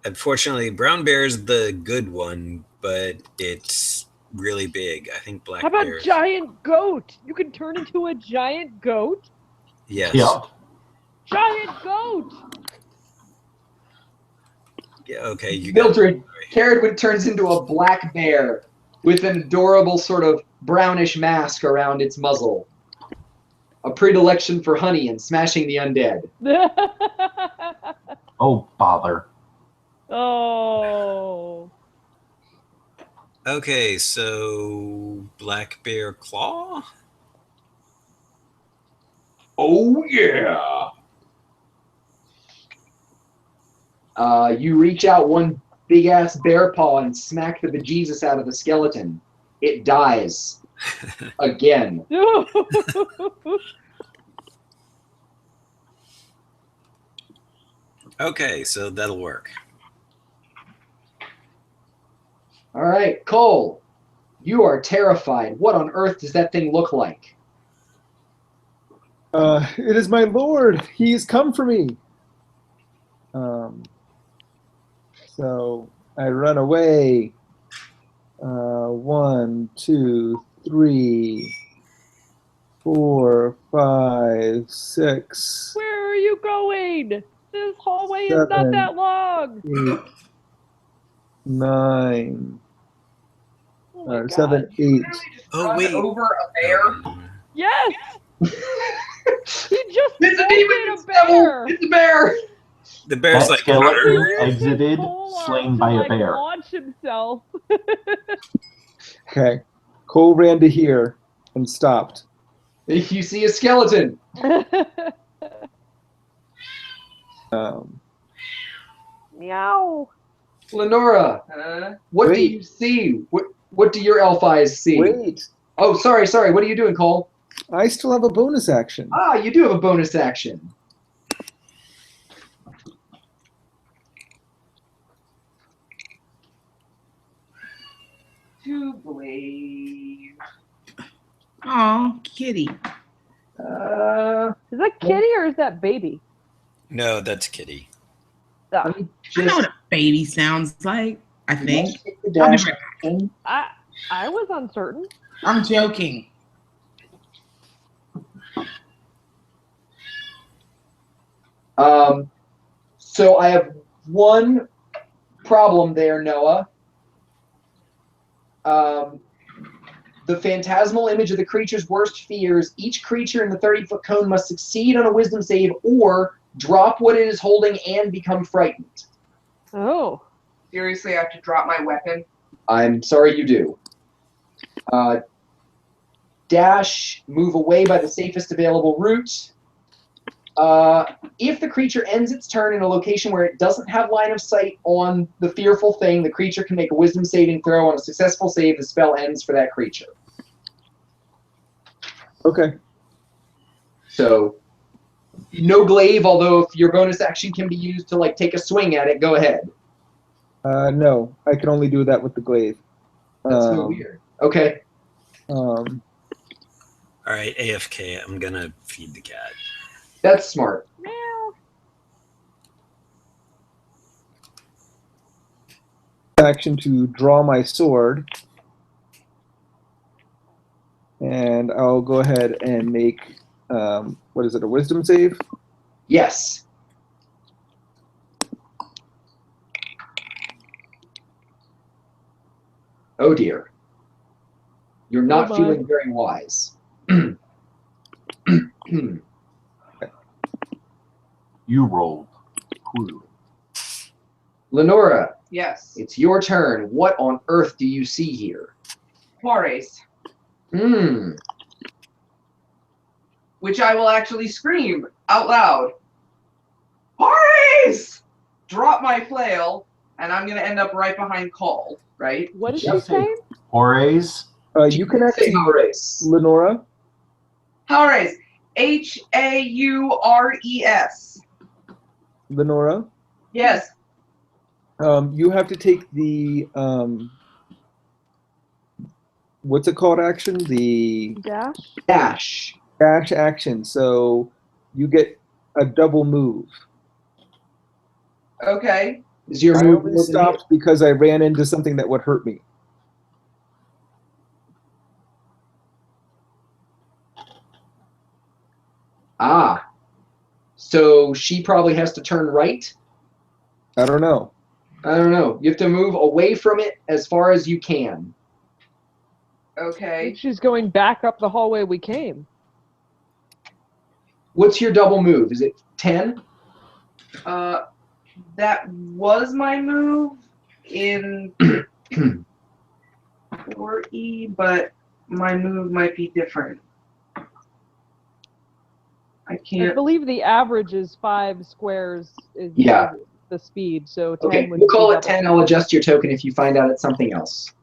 Unfortunately, brown bear is the good one, but it's really big. I think black How about bear. giant goat? You can turn into a giant goat? Yes. Yep. Giant goat! Yeah, okay. You Mildred, Caradwin turns into a black bear with an adorable sort of brownish mask around its muzzle. A predilection for honey and smashing the undead. Oh, bother. Oh. Okay, so black bear claw? Oh, yeah. You reach out one big-ass bear paw and smack the bejesus out of the skeleton. It dies. Again. Okay, so that'll work. All right, Cole. You are terrified. What on earth does that thing look like? It is my lord. He has come for me. So I run away. 1, 2, 3, 4, 5, 6. Where are you going? This hallway is not 7, that long. 8, 9. Oh my 7, God. 8. Oh, wait. Over a bear. Yes! He just It's a bolted demon! a bear! It's a bear! The bear's That like, skeleton He exited, pole slain arm by to, a like, bear. launch himself. Okay. Cole ran to here and stopped. You see a skeleton. Meow. Lenora, what do Wait. you see? What do your elf eyes see? Wait. Oh, sorry. What are you doing, Cole? I still have a bonus action. Ah, you do have a bonus action. To blame. Oh, kitty. Is that kitty or is that baby? no, that's Kitty. I know what a baby sounds like, I think. I'll be right back. I was uncertain. I'm joking. So I have one problem there, Noah. The phantasmal image of the creature's worst fears. Each creature in the 30-foot cone must succeed on a wisdom save or drop what it is holding and become frightened. Oh. Seriously, I have to drop my weapon? I'm sorry you do. Dash, move away by the safest available route. If the creature ends its turn in a location where it doesn't have line of sight on the fearful thing, the creature can make a wisdom saving throw. On a successful save, the spell ends for that creature. Okay. So, no glaive, although if your bonus action can be used to like take a swing at it, go ahead. No, I can only do that with the glaive. That's so weird. Okay. All right, AFK, I'm going to feed the cat. That's smart. Meow. Action to draw my sword. And I'll go ahead and make, what is it, a wisdom save? Yes. Oh dear. You're not feeling very wise. You rolled poorly. Lenora, Yes. it's your turn. What on earth do you see here? Juarez. Which I will actually scream out loud. Juarez! Drop my flail, and I'm going to end up right behind Call, right? What did she say? Horace. You can actually, Lenora. Juarez. H-A-U-R-E-S. Lenora. Yes. You have to take the what's it called action? The dash action. So you get a double move. Okay. Is your I move only stopped because I ran into something that would hurt me. Ah. So she probably has to turn right? I don't know. I don't know. You have to move away from it as far as you can. Okay. She's going back up the hallway we came. What's your double move? Is it 10? That was my move in 4E, but my move might be different. I can't. I believe the average is 5 squares is the speed, so 10 Okay, would we'll call be it 10. I'll adjust your token if you find out it's something else.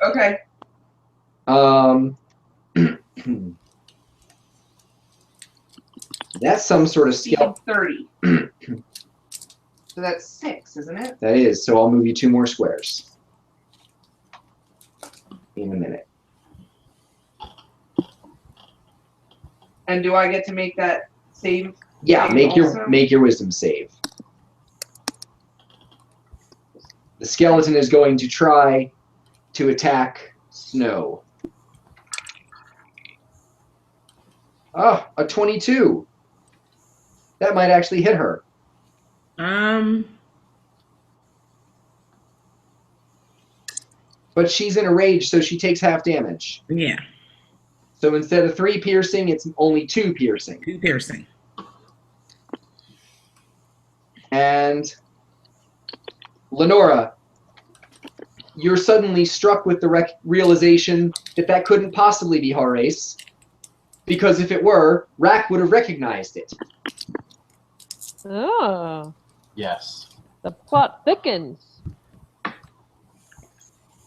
Okay. That's some sort of skill. 30. So that's 6, isn't it? That is, so I'll move you 2 more squares. In a minute. And do I get to make that save? Yeah, save make also? your wisdom save. The skeleton is going to try to attack Snow. Oh, a 22. That might actually hit her. But she's in a rage, so she takes half damage. Yeah. So instead of 3 piercing, it's only 2 piercing. 2 piercing. And Lenora, you're suddenly struck with the realization that that couldn't possibly be Horace, because if it were, Rack would have recognized it. Oh. Yes. The plot thickens.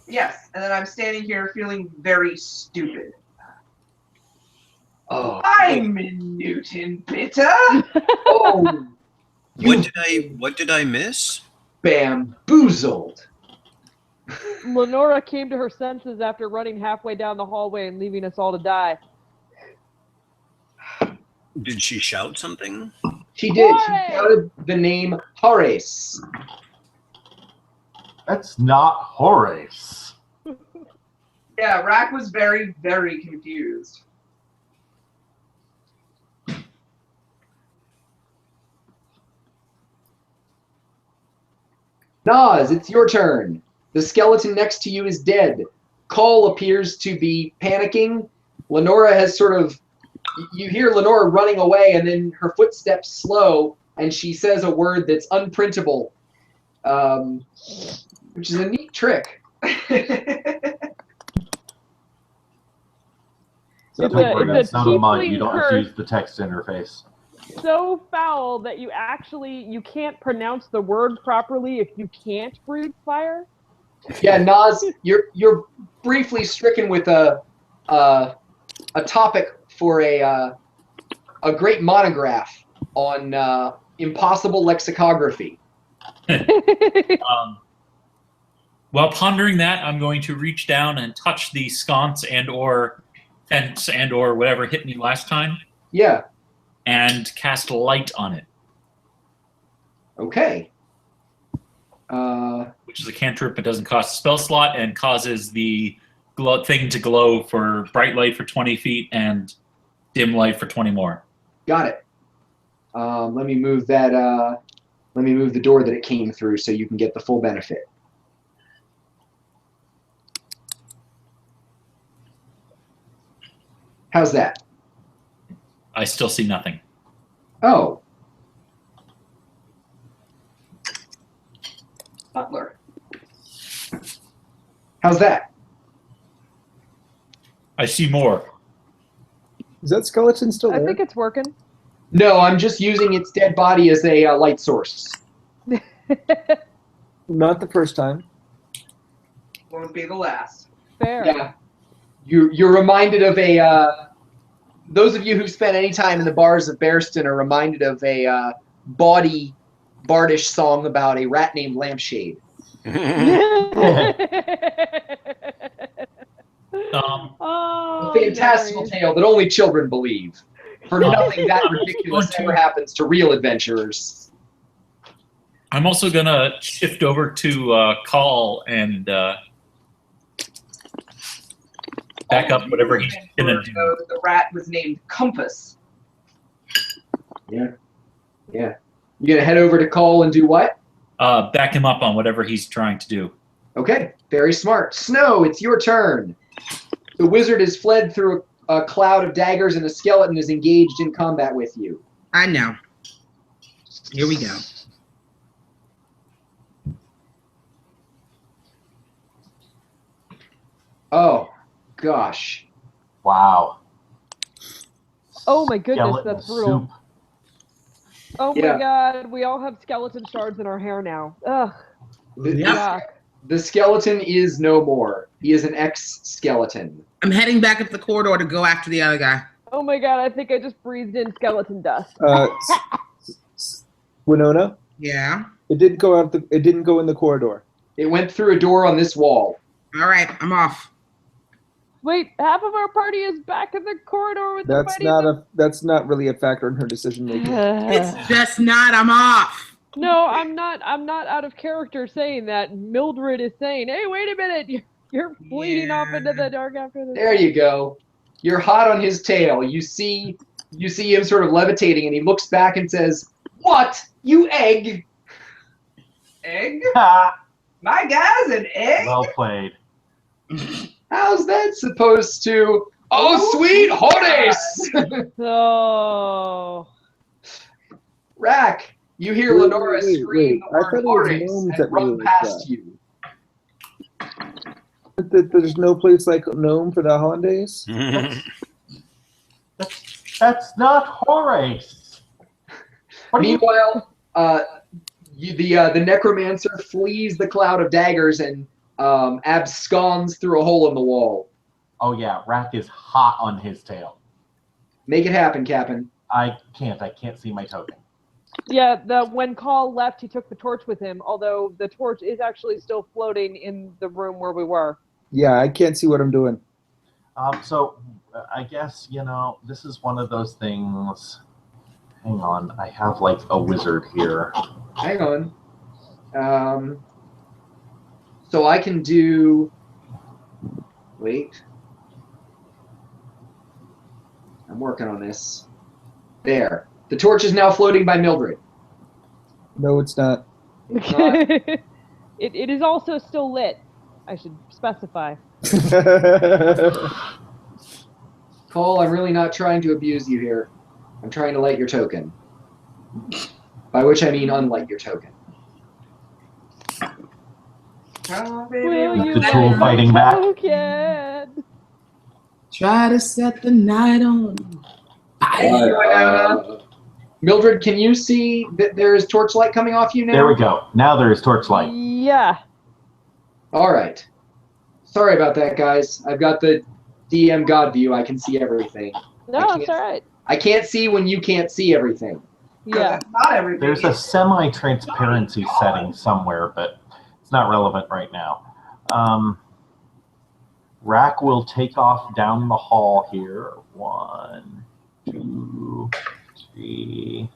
Yes, and then I'm standing here feeling very stupid. Oh, I'm Newton Bitter. Oh, What did I miss? Bamboozled. Lenora came to her senses after running halfway down the hallway and leaving us all to die. Did she shout something? She did. Horace! She shouted the name Horace. That's not Horace. Yeah, Rack was very, very confused. Nas, it's your turn. The skeleton next to you is dead. Cole appears to be panicking. Lenora has sort of, you hear Lenora running away, and then her footsteps slow, and she says a word that's unprintable, which is a neat trick. It's a not a mud. tiefling You don't have to curse. use the text interface. So foul that you can't pronounce the word properly if you can't breathe fire. Yeah, Nas, you're briefly stricken with a topic for a great monograph on impossible lexicography. While pondering that, I'm going to reach down and touch the sconce and or fence and or whatever hit me last time. Yeah. And cast light on it. Okay. Which is a cantrip, but doesn't cost a spell slot and causes the thing to glow for bright light for 20 feet and dim light for 20 more. Got it. Let me move that. Let me move the door that it came through so you can get the full benefit. How's that? I still see nothing. Oh. Butler. How's that? I see more. Is that skeleton still there? I think it's working. No, I'm just using its dead body as a light source. Not the first time. Won't be the last. Fair. Yeah. You're reminded of a... those of you who've spent any time in the bars of Bearston are reminded of a bawdy bardish song about a rat named Lampshade. A fantastical tale that only children believe. For nothing that ridiculous ever happens to real adventurers. I'm also going to shift over to call and back up whatever he's going to do. The rat was named Compass. Yeah. Yeah. You going to head over to call and do what? Back him up on whatever he's trying to do. Okay. Very smart. Snow, it's your turn. The wizard has fled through a cloud of daggers and a skeleton is engaged in combat with you. I know. Here we go. Oh, gosh. Wow. Oh my goodness, Skeleton that's brutal. soup. Oh Yeah. my god, we all have skeleton shards in our hair now. Ugh. The, the skeleton is no more. He is an ex-skeleton. I'm heading back up the corridor to go after the other guy. Oh my god, I think I just breathed in skeleton dust. Winona? Yeah. It didn't go out. It didn't go in the corridor. It went through a door on this wall. All right, I'm off. Wait, half of our party is back in the corridor with the That's not a. That's not really a factor in her decision making. It's just not. I'm off. No, I'm not out of character saying that. Mildred is saying, "Hey, wait a minute, you're bleeding off into the dark after this." There you go. You're hot on his tail. You see him sort of levitating, and he looks back and says, "What? You egg?" Egg? My guy's an egg? Well played. How's that supposed to? Oh, sweet Horace! Oh. Rack, you hear Wait, Lenora wait, scream wait. the I word thought it was Horace gnomes and that run really past like you. There's no place like gnome for the holidays. That's not Horace. Meanwhile, the necromancer flees the cloud of daggers and absconds through a hole in the wall. Oh yeah, Rack is hot on his tail. Make it happen, Captain. I can't see my token. Yeah, when Call left, he took the torch with him, although the torch is actually still floating in the room where we were. Yeah, I can't see what I'm doing. So I guess, this is one of those things. Hang on, I have like a wizard here. Hang on. So I can do Wait. I'm working on this. There. The torch is now floating by Mildred. No, it's not. it is also still lit. I should specify. Cole, I'm really not trying to abuse you here. I'm trying to light your token. By which I mean unlight your token. Will you The light tool my fighting back. token? Try to set the night on fire. Mildred, can you see that there is torchlight coming off you now? There we go. Now there is torchlight. Yeah. All right. Sorry about that, guys. I've got the DM God view. I can see everything. No, it's all right. I can't see when you can't see everything. Yeah. Not everything. There's a semi-transparency setting somewhere, but it's not relevant right now. Rack will take off down the hall here. 1, 2, 3,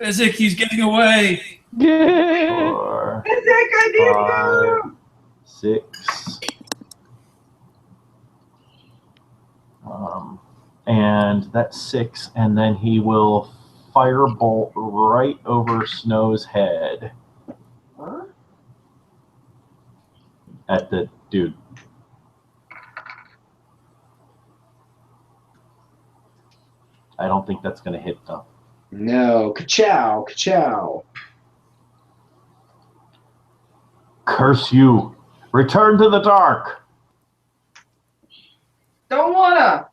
Isaac, he's getting away. 4, 5, 6. And that's 6, and then he will firebolt right over Snow's head. Huh? At the dude. I don't think that's going to hit, though. No. Ka-chow. Ka-chow. Curse you. Return to the dark. Don't wanna.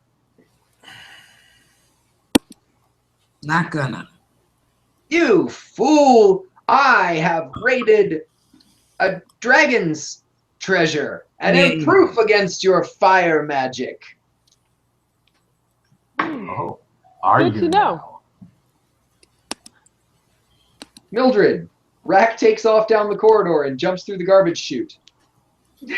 Not gonna. You fool! I have raided a dragon's treasure and am proof against your fire magic. Oh, are Good you to know. now? Mildred, Rack takes off down the corridor and jumps through the garbage chute.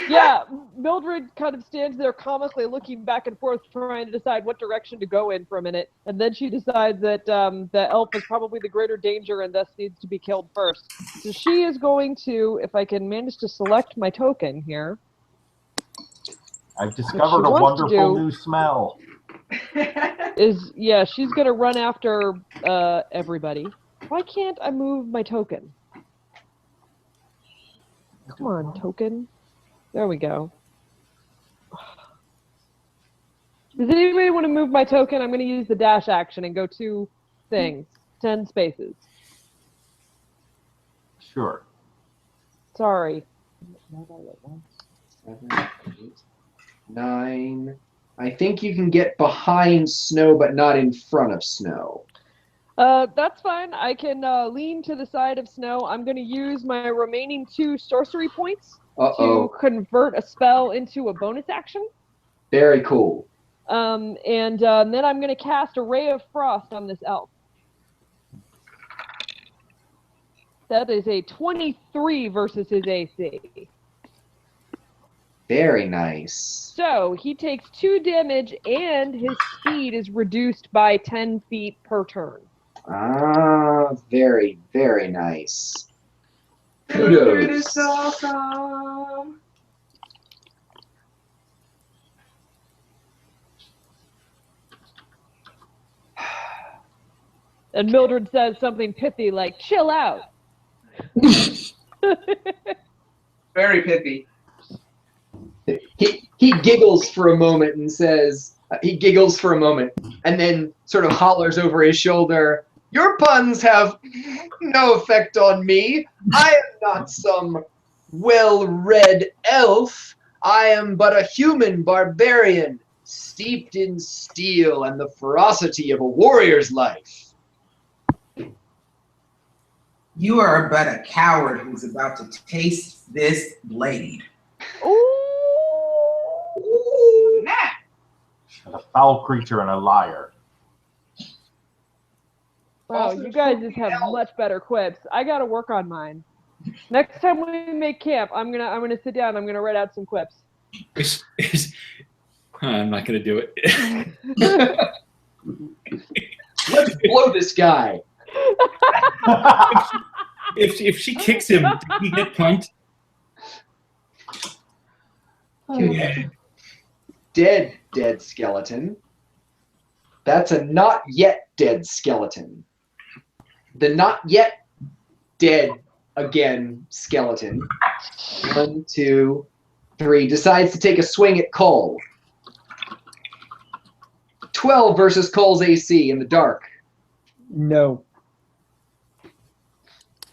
Yeah, Mildred kind of stands there comically looking back and forth trying to decide what direction to go in for a minute, and then she decides that the elf is probably the greater danger and thus needs to be killed first. So she is going to, if I can manage to select my token here. I've discovered a wonderful new smell. She's going to run after everybody. Why can't I move my token? Come on, token. There we go. Does anybody want to move my token? I'm going to use the dash action and go 2 things. 10 spaces. Sure. Sorry. 7, 8, 9. I think you can get behind Snow, but not in front of Snow. That's fine. I can lean to the side of Snow. I'm going to use my remaining 2 sorcery points to convert a spell into a bonus action. Very cool. And then I'm going to cast a Ray of Frost on this elf. That is a 23 versus his AC. Very nice. So he takes 2 damage and his speed is reduced by 10 feet per turn. Ah, very, very nice. It Kudos. is awesome. And Mildred says something pithy like, chill out. Very pithy. He giggles for a moment and says, and then sort of hollers over his shoulder, "Your puns have no effect on me. I am not some well-read elf. I am but a human barbarian, steeped in steel and the ferocity of a warrior's life." You are but a coward who's about to taste this blade. Ooh. A foul creature and a liar. Wow, you guys just have much better quips. I gotta work on mine. Next time we make camp, I'm gonna sit down. I'm gonna write out some quips. I'm not gonna do it. Let's blow this guy. If she kicks him, did he get punked? Okay. dead skeleton. That's a not yet dead skeleton. The not yet dead again skeleton. 1, 2, 3. Decides to take a swing at Cole. 12 versus Cole's AC in the dark. No.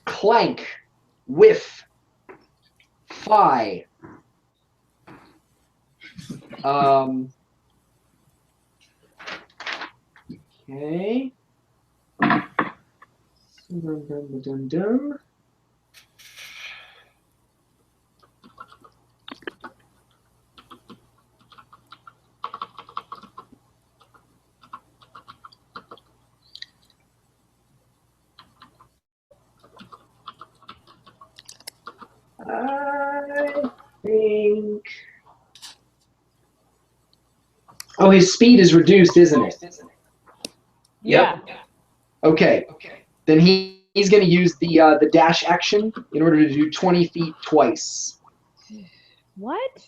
Clank. Whiff. Phi. Okay. Dum. I think. Oh, his speed is reduced, isn't it? Yeah. Yep. Okay. Then he's going to use the dash action in order to do 20 feet twice. What?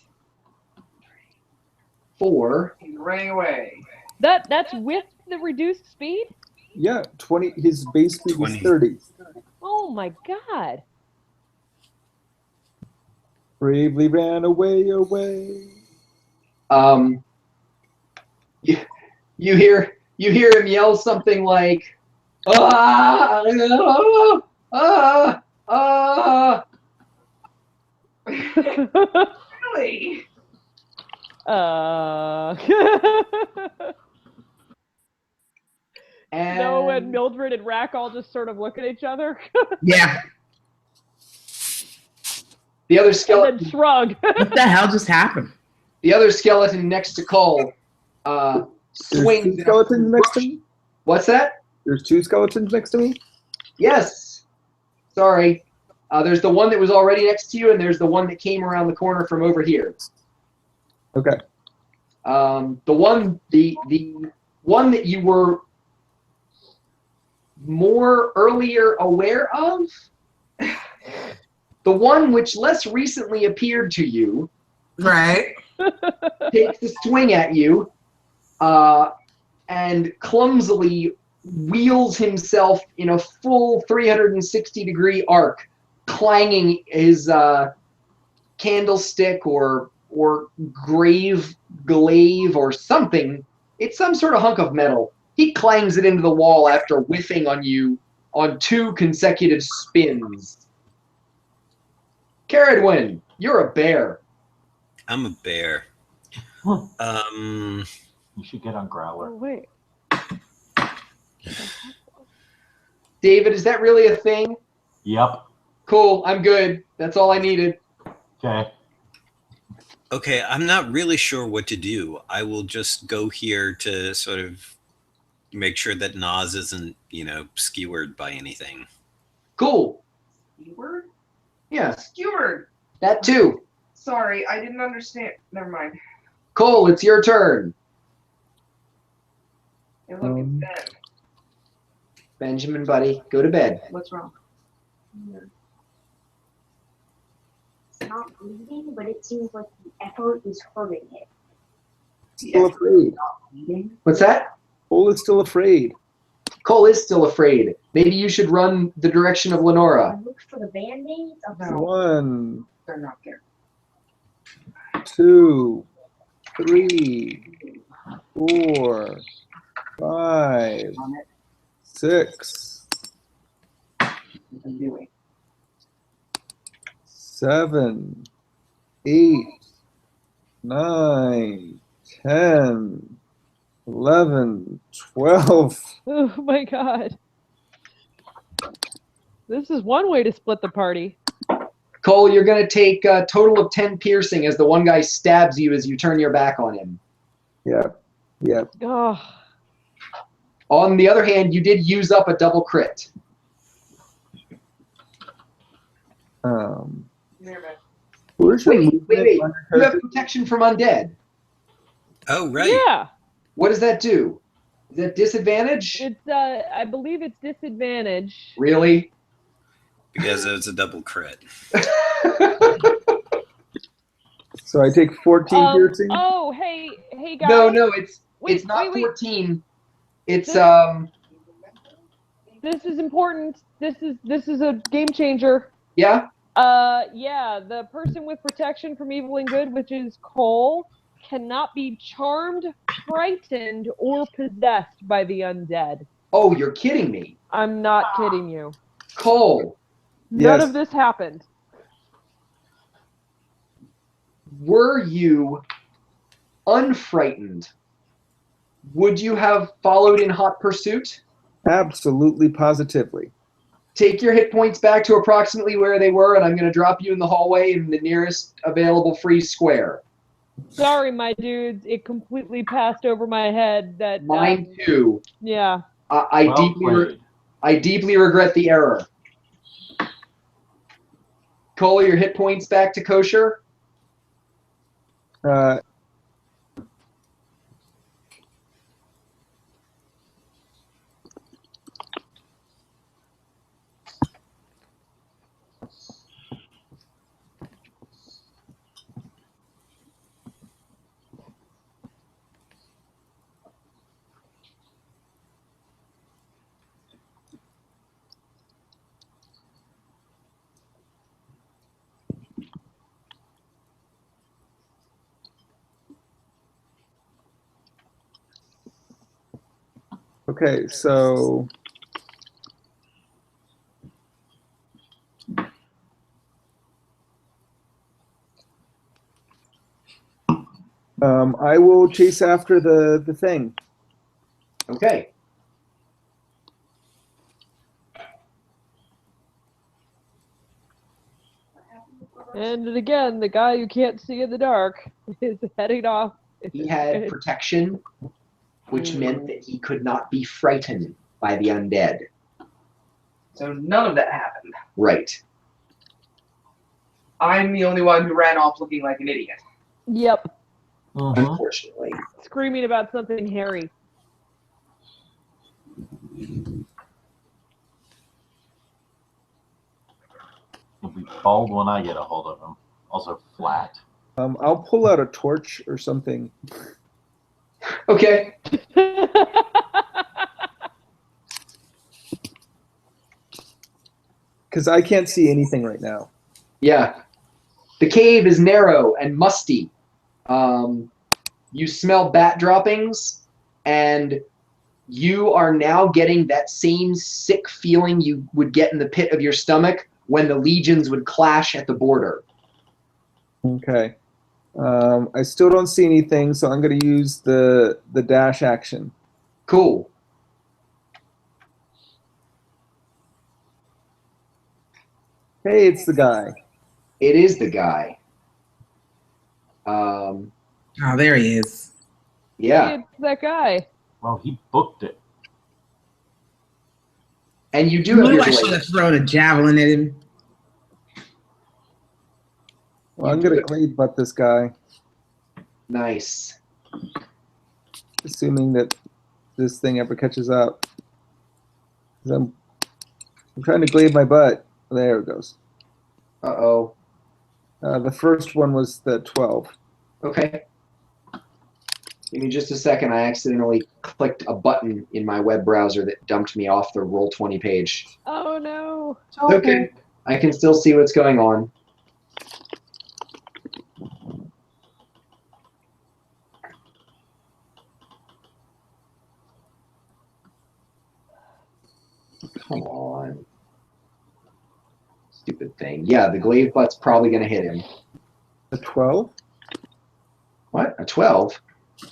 4. He's running away. That's with the reduced speed? Yeah, 20. His base speed 20. is 30. Oh my god. Bravely ran away. You hear him yell something like, ah, ah, ah. Really? And Noah and Mildred and Rack all just sort of look at each other. Yeah. the other And skeleton, then shrug. What the hell just happened? the other skeleton next to Cole, There's swings. two skeletons next to me? What's that? There's two skeletons next to me? Yes. Sorry. There's the one that was already next to you, and there's the one that came around the corner from over here. Okay. The one that you were more earlier aware of, the one which less recently appeared to you, Right. takes a swing at you, and clumsily wheels himself in a full 360-degree arc, clanging his candlestick or glaive or something. It's some sort of hunk of metal. He clangs it into the wall after whiffing on you on 2 consecutive spins. Caradwin, you're a bear. I'm a bear. You should get on Growler. Oh, wait. David, is that really a thing? Yep. Cool, I'm good. That's all I needed. Okay. Okay, I'm not really sure what to do. I will just go here to sort of make sure that Nas isn't, skewered by anything. Cool. Skewered? Yeah, Skewered. that too. Sorry, I didn't understand. Never mind. Cole, it's your turn. Hey, look, it's Ben. Benjamin, buddy, go to bed. What's wrong? It's not bleeding, but it seems like the echo is hurting it. Still afraid. What's that? Cole is still afraid. Cole is still afraid. Maybe you should run the direction of Lenora. I looked for the band-aids. No. 1, They're not there. 2, 3, 4, 5, 6, What I'm doing. 7, 8, 9, 10, 11, 12. Oh my god. This is one way to split the party. Cole, you're going to take a total of 10 piercing as the one guy stabs you as you turn your back on him. Yep. Oh. On the other hand, you did use up a double crit. Where's your movement Wait. on your You have character? protection from undead. Oh, right. Yeah. What does that do? Is that disadvantage? It's I believe it's disadvantage. Really? Because it's a double crit. So I take 14 piercing? Oh, hey, Hey guys. No, it's Wait, not wait. 14. It's This is important. This is a game changer. Yeah. Yeah, the person with protection from evil and good, which is Cole, cannot be charmed, frightened, or possessed by the undead. Oh, you're kidding me. I'm not kidding you. Cole. None Yes. of this happened. Were you unfrightened? Would you have followed in hot pursuit? Absolutely, positively. Take your hit points back to approximately where they were, and I'm going to drop you in the hallway in the nearest available free square. Sorry, my dudes. It completely passed over my head that. Mine too. Yeah. I deeply regret the error. Cole, your hit points back to kosher? Okay, so I will chase after the thing. Okay. And again, the guy who can't see in the dark is heading off. He had protection, which meant that he could not be frightened by the undead. So none of that happened. Right. I'm the only one who ran off looking like an idiot. Yep. Unfortunately. Screaming about something hairy. He'll be bald when I get a hold of him. Also flat. I'll pull out a torch or something. Okay. Because I can't see anything right now. Yeah. The cave is narrow and musty. You smell bat droppings, and you are now getting that same sick feeling you would get in the pit of your stomach when the legions would clash at the border. Okay. I still don't see anything, so I'm going to use the dash action. Cool. Hey, it's the guy. It is the guy. Oh, there he is. Yeah. Hey, it's that guy. Well, he booked it. And you do have Knew your I should have thrown a javelin at him. Well, I'm going to glaive butt this guy. Nice. Assuming that this thing ever catches up. 'Cause I'm trying to glaive my butt. There it goes. Uh-oh. The first one was the 12. Okay. Give me just a second. I accidentally clicked a button in my web browser that dumped me off the Roll20 page. Oh no. Okay. I can still see what's going on. Come on. Stupid thing. Yeah, the glaive butt's probably going to hit him. A 12? What? A 12?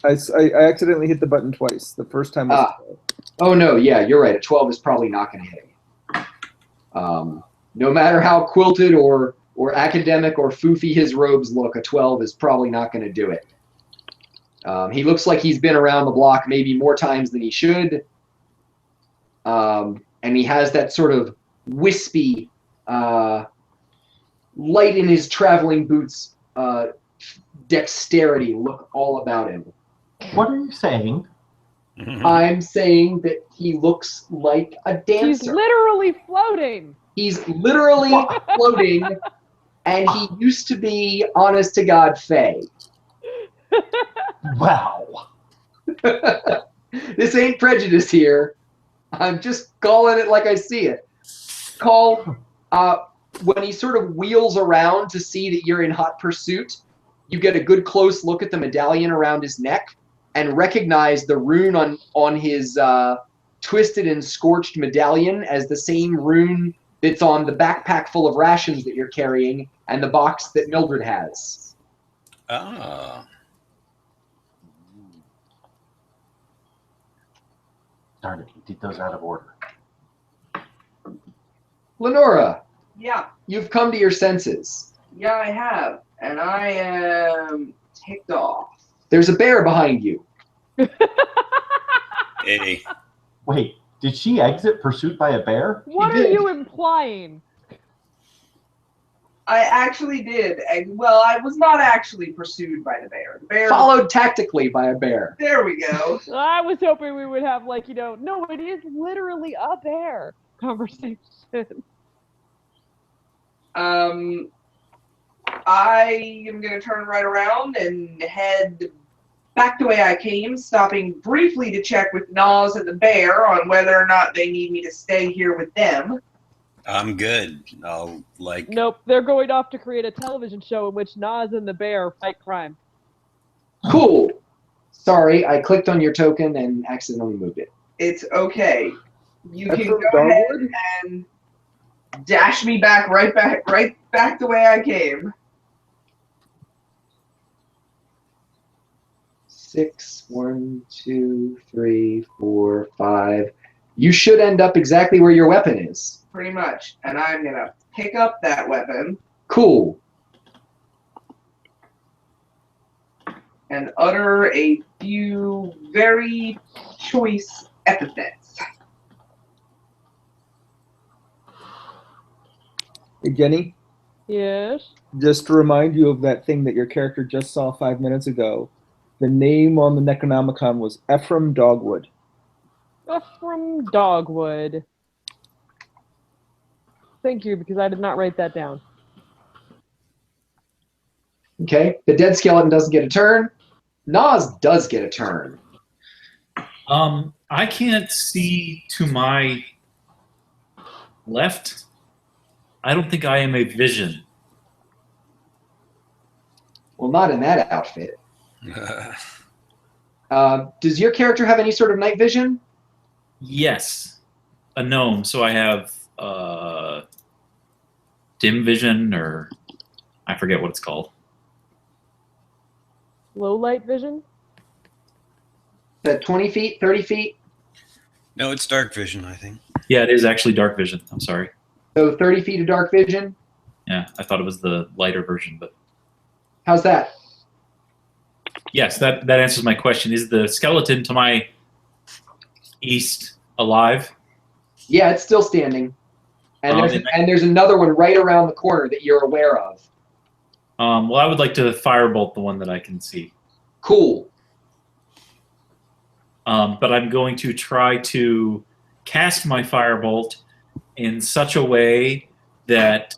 I accidentally hit the button twice. The first time was 12. Oh, no. Yeah, you're right. A 12 is probably not going to hit him. No matter how quilted or academic or foofy his robes look, a 12 is probably not going to do it. He looks like he's been around the block maybe more times than he should. And he has that sort of wispy, light in his traveling boots, dexterity look all about him. What are you saying? I'm saying that he looks like a dancer. He's literally floating. He's literally floating, and he used to be, honest to God, Faye. Wow. This ain't prejudice here. I'm just calling it like I see it. Call, when he sort of wheels around to see that you're in hot pursuit, you get a good close look at the medallion around his neck and recognize the rune on his twisted and scorched medallion as the same rune that's on the backpack full of rations that you're carrying and the box that Mildred has. Oh. Darn it, he did those out of order. Lenora, Yeah, you've come to your senses. yeah, I have, and I am ticked off. There's a bear behind you. Hey. Wait, did she exit pursuit by a bear? What are you implying? I actually did. Well, I was not actually pursued by the bear. The bear Followed tactically by a bear. There we go. I was hoping we would have, like, no, it is literally a bear conversation. I am going to turn right around and head back the way I came, stopping briefly to check with Nas and the bear on whether or not they need me to stay here with them. I'm good. I'll, like... Nope, they're going off to create a television show in which Nas and the bear fight crime. Cool. Sorry, I clicked on your token and accidentally moved it. It's okay. You That's can from go ahead Dogwood? and dash me right back the way I came. 6, 1, 2, 3, 4, 5. You should end up exactly where your weapon is. Pretty much. And I'm going to pick up that weapon Cool. and utter a few very choice epithets. Hey, Jenny, Yes? just to remind you of that thing that your character just saw 5 minutes ago, the name on the Necronomicon was Ephraim Dogwood. From Dogwood. Thank you, because I did not write that down. Okay. The dead skeleton doesn't get a turn. Nas does get a turn. I can't see to my left. I don't think I am a vision. Well, not in that outfit. Does your character have any sort of night vision? Yes, a gnome. So I have dim vision, or I forget what it's called. Low light vision? That 20 feet, 30 feet? No, it's dark vision, I think. Yeah, it is actually dark vision. I'm sorry. So 30 feet of dark vision? Yeah, I thought it was the lighter version, but How's that? yes, that answers my question. Is the skeleton to my east alive? Yeah, it's still standing. And Um, there's another one right around the corner that you're aware of. Well, I would like to firebolt the one that I can see. Cool. But I'm going to try to cast my firebolt in such a way that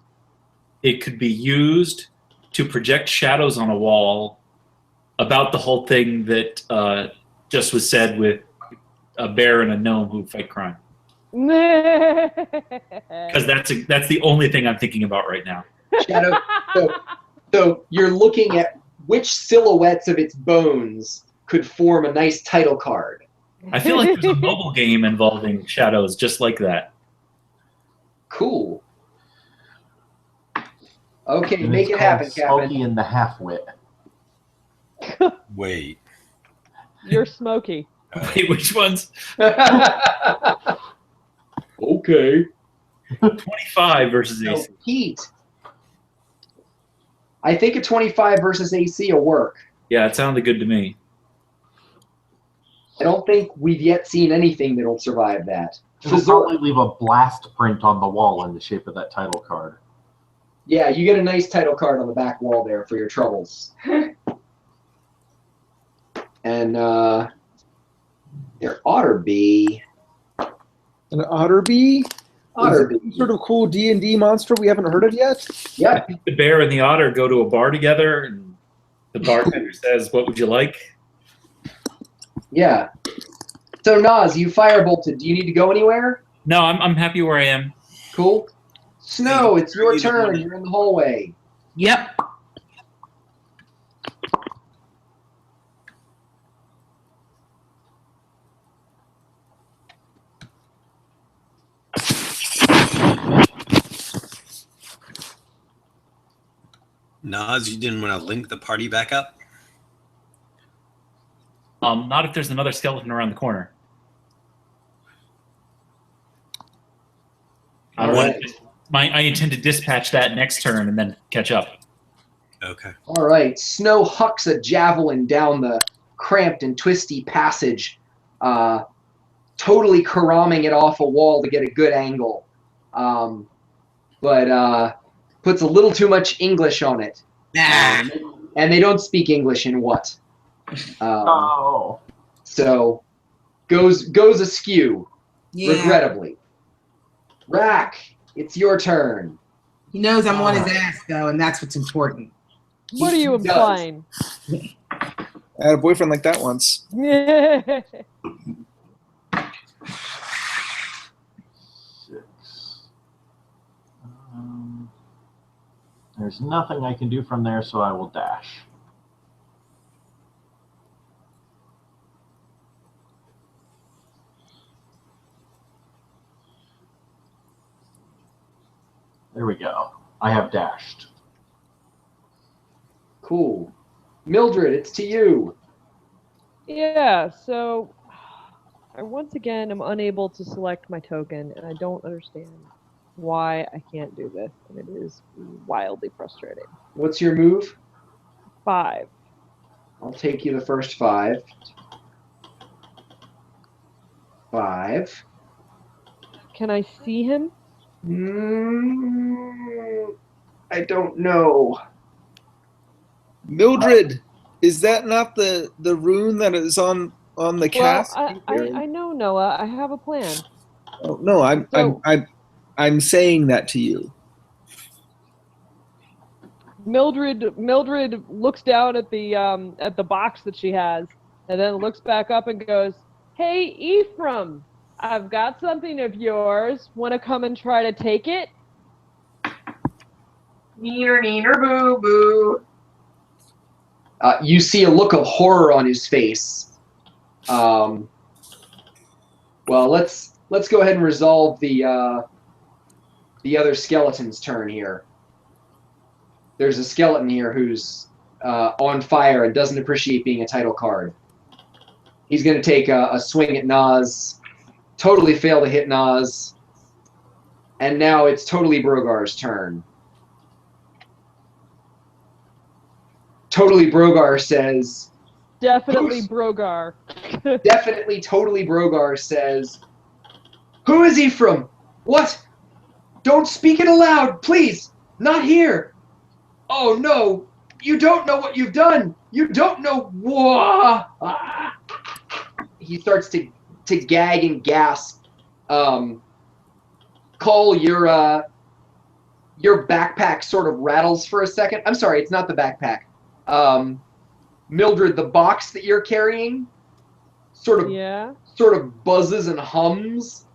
it could be used to project shadows on a wall about the whole thing that just was said with a bear and a gnome who fight crime. Because that's the only thing I'm thinking about right now. Shadow. So you're looking at which silhouettes of its bones could form a nice title card. I feel like there's a mobile game involving shadows just like that. Cool. Okay, And make it's it happen, called Smokey Captain. and the Half-Wit. Wait. You're Smokey. Wait, which ones? Okay. 25 versus So, AC. Pete. I think a 25 versus AC will work. Yeah, it sounded good to me. I don't think we've yet seen anything that'll survive that. It'll Fazor- probably leave a blast print on the wall in the shape of that title card. Yeah, you get a nice title card on the back wall there for your troubles. And there ought to be An Otterby? Otterby. Some sort of cool D&D monster we haven't heard of yet? Yep. The bear and the otter go to a bar together, and the bartender says, "What would you like?" Yeah. So Nas, you firebolted. Do you need to go anywhere? No, I'm happy where I am. Cool. Snow, it's your turn. You're in the hallway. Yep. Nas, you didn't want to link the party back up? Not if there's another skeleton around the corner. I intend to dispatch that next turn and then catch up. Okay. All right. Snow hucks a javelin down the cramped and twisty passage, totally karamming it off a wall to get a good angle, but puts a little too much English on it. And they don't speak English in what? So goes askew, regrettably. Rack, it's your turn. He knows I'm on his ass, though, and that's what's important. What are you implying? I had a boyfriend like that once. There's nothing I can do from there, so I will dash. There we go. I have dashed. Cool. Mildred, it's to you. Yeah, so I once again am unable to select my token, and I don't understand why I can't do this, and it is wildly frustrating. What's your move? 5. I'll take you the first 5. 5. Can I see him? I don't know. Mildred, is that not the rune that is on the cast? I know, Noah. I have a plan. Oh, no, I'm saying that to you. Mildred looks down at the box that she has, and then looks back up and goes, "Hey, Ephraim, I've got something of yours. Want to come and try to take it?" Neener, neener, boo, boo. You see a look of horror on his face. Well, let's go ahead and resolve the other skeleton's turn here. There's a skeleton here who's on fire and doesn't appreciate being a title card. He's going to take a swing at Nas, totally fail to hit Nas, and now it's totally Brogar's turn. Totally Brogar says... Definitely Brogar. Definitely totally Brogar says, "Who is Ephraim? What? Don't speak it aloud, please! Not here! Oh no! You don't know what you've done! You don't know what!" He starts to gag and gasp. Cole, your backpack sort of rattles for a second. I'm sorry, it's not the backpack. Mildred, the box that you're carrying sort of buzzes and hums.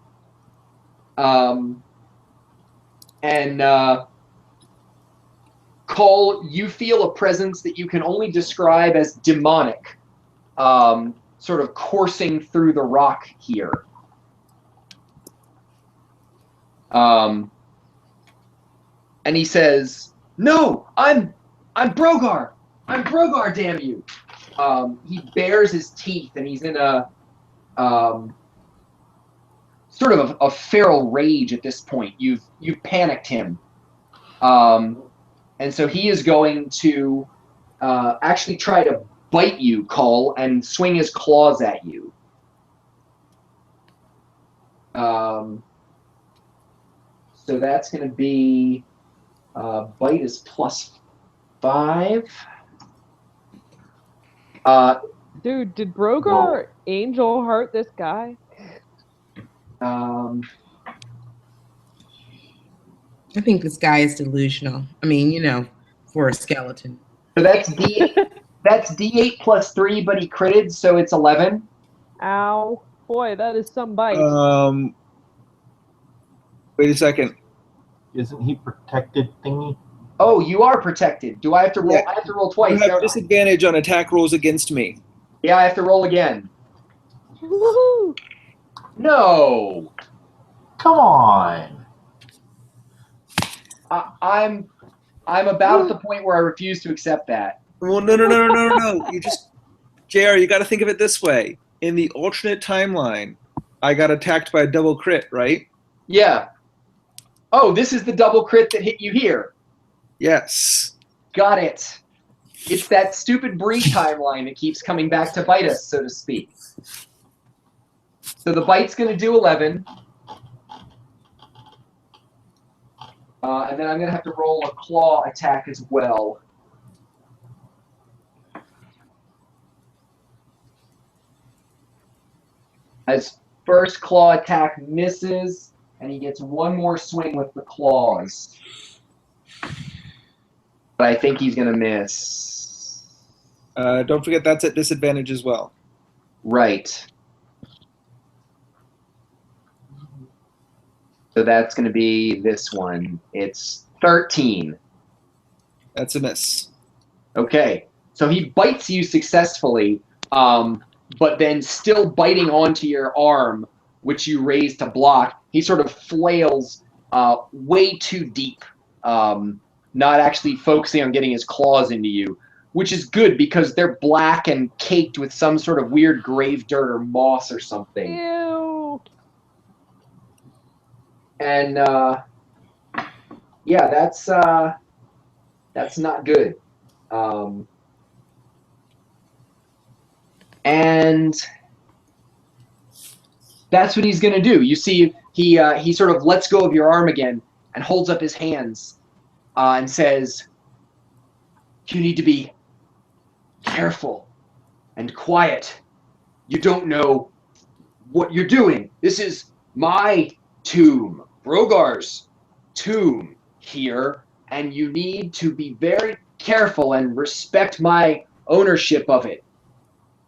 Cole, you feel a presence that you can only describe as demonic, sort of coursing through the rock here. And he says, "No, I'm Brogar. I'm Brogar, damn you." He bares his teeth, and he's in a sort of a feral rage at this point. You've panicked him, and so he is going to actually try to bite you, Cole, and swing his claws at you. So that's going to be bite is +5. Dude, did Brogar angel heart this guy? I think this guy is delusional. I mean, for a skeleton. So that's D8 +3, but he critted, so it's 11. Ow. Boy, that is some bite. Wait a second. Isn't he protected thingy? Oh, you are protected. Do I have to roll? Yeah. I have to roll You twice. have Don't I? disadvantage on attack rolls against me. Yeah, I have to roll again. Woohoo! No. Come on. I'm about at the point where I refuse to accept that. Well, no. You just, JR, you got to think of it this way. In the alternate timeline, I got attacked by a double crit, right? Yeah. Oh, this is the double crit that hit you here. Yes. Got it. It's that stupid Bree timeline that keeps coming back to bite us, so to speak. So the bite's going to do 11. And then I'm going to have to roll a claw attack as well. His first claw attack misses, and he gets one more swing with the claws. But I think he's going to miss. Don't forget that's at disadvantage as well. Right. So that's going to be this one. It's 13. That's a miss. Okay. So he bites you successfully, but then still biting onto your arm, which you raise to block. He sort of flails way too deep, not actually focusing on getting his claws into you, which is good because they're black and caked with some sort of weird grave dirt or moss or something. Ew. And yeah, that's not good. And that's what he's gonna do. You see, he sort of lets go of your arm again and holds up his hands and says, "You need to be careful and quiet. You don't know what you're doing. This is my tomb, Brogar's tomb here, and you need to be very careful and respect my ownership of it.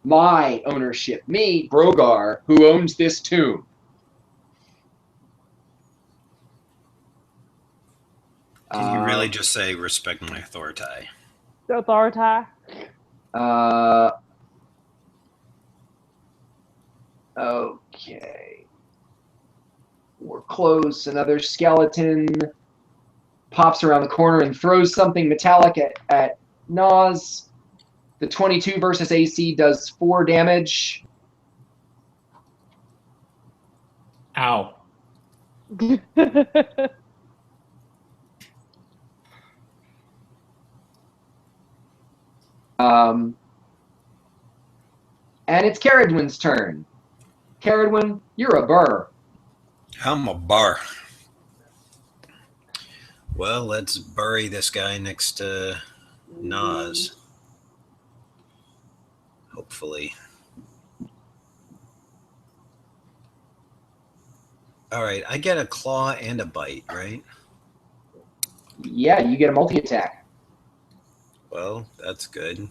My ownership, me, Brogar, who owns this tomb." Can you really just say respect my authority? Authority. Okay. We're close. Another skeleton pops around the corner and throws something metallic at Nas. The 22 versus AC does 4 damage. Ow. And it's Caradwin's turn. Caradwin, you're a burr. I'm a bar. Well, let's bury this guy next to Nas. Hopefully. All right, I get a claw and a bite, right? Yeah, you get a multi-attack. Well, that's good.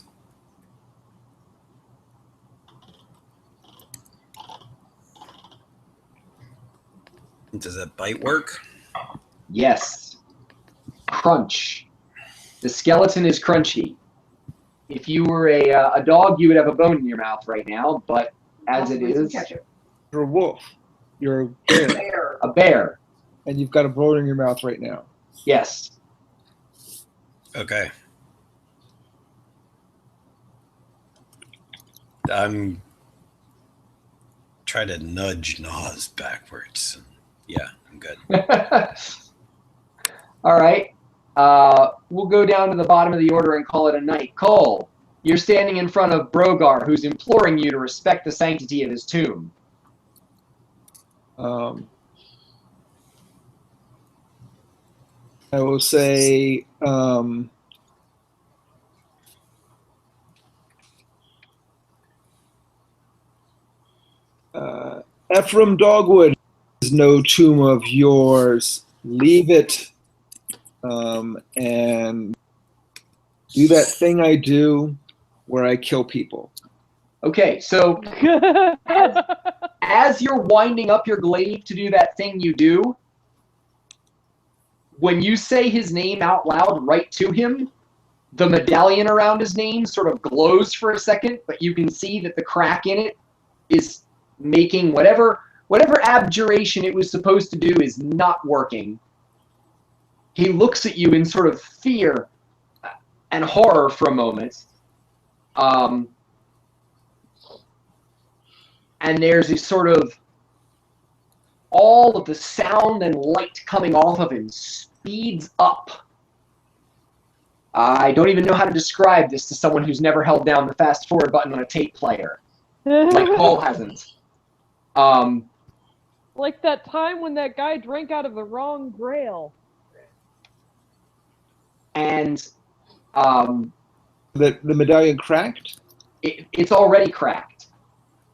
Does that bite work? Yes. Crunch. The skeleton is crunchy. If you were a dog, you would have a bone in your mouth right now, but as it is, You're a wolf. You're a bear. A bear. And you've got a bone in your mouth right now. Yes. Okay. I'm trying to nudge Nas backwards. Yeah, I'm good. All right. We'll go down to the bottom of the order and call it a night. Cole, you're standing in front of Brogar, who's imploring you to respect the sanctity of his tomb. I will say, Ephraim Dogwood is no tomb of yours. Leave it and do that thing I do where I kill people. Okay, so as you're winding up your glaive to do that thing you do, when you say his name out loud right to him, the medallion around his name sort of glows for a second, but you can see that the crack in it is making whatever abjuration it was supposed to do is not working. He looks at you in sort of fear and horror for a moment. And there's this sort of, all of the sound and light coming off of him speeds up. I don't even know how to describe this to someone who's never held down the fast forward button on a tape player. Like Paul hasn't. Like that time when that guy drank out of the wrong grail. And the medallion cracked? It's already cracked.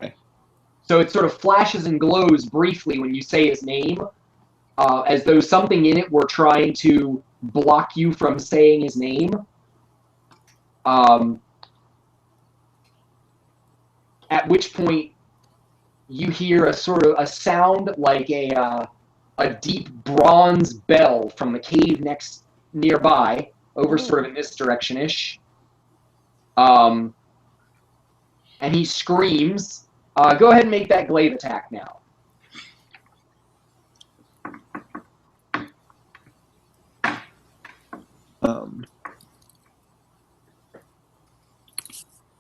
Okay. So it sort of flashes and glows briefly when you say his name, as though something in it were trying to block you from saying his name. At which point you hear a sort of a sound like a deep bronze bell from the cave nearby, over sort of in this direction-ish. And he screams. Go ahead and make that glaive attack now.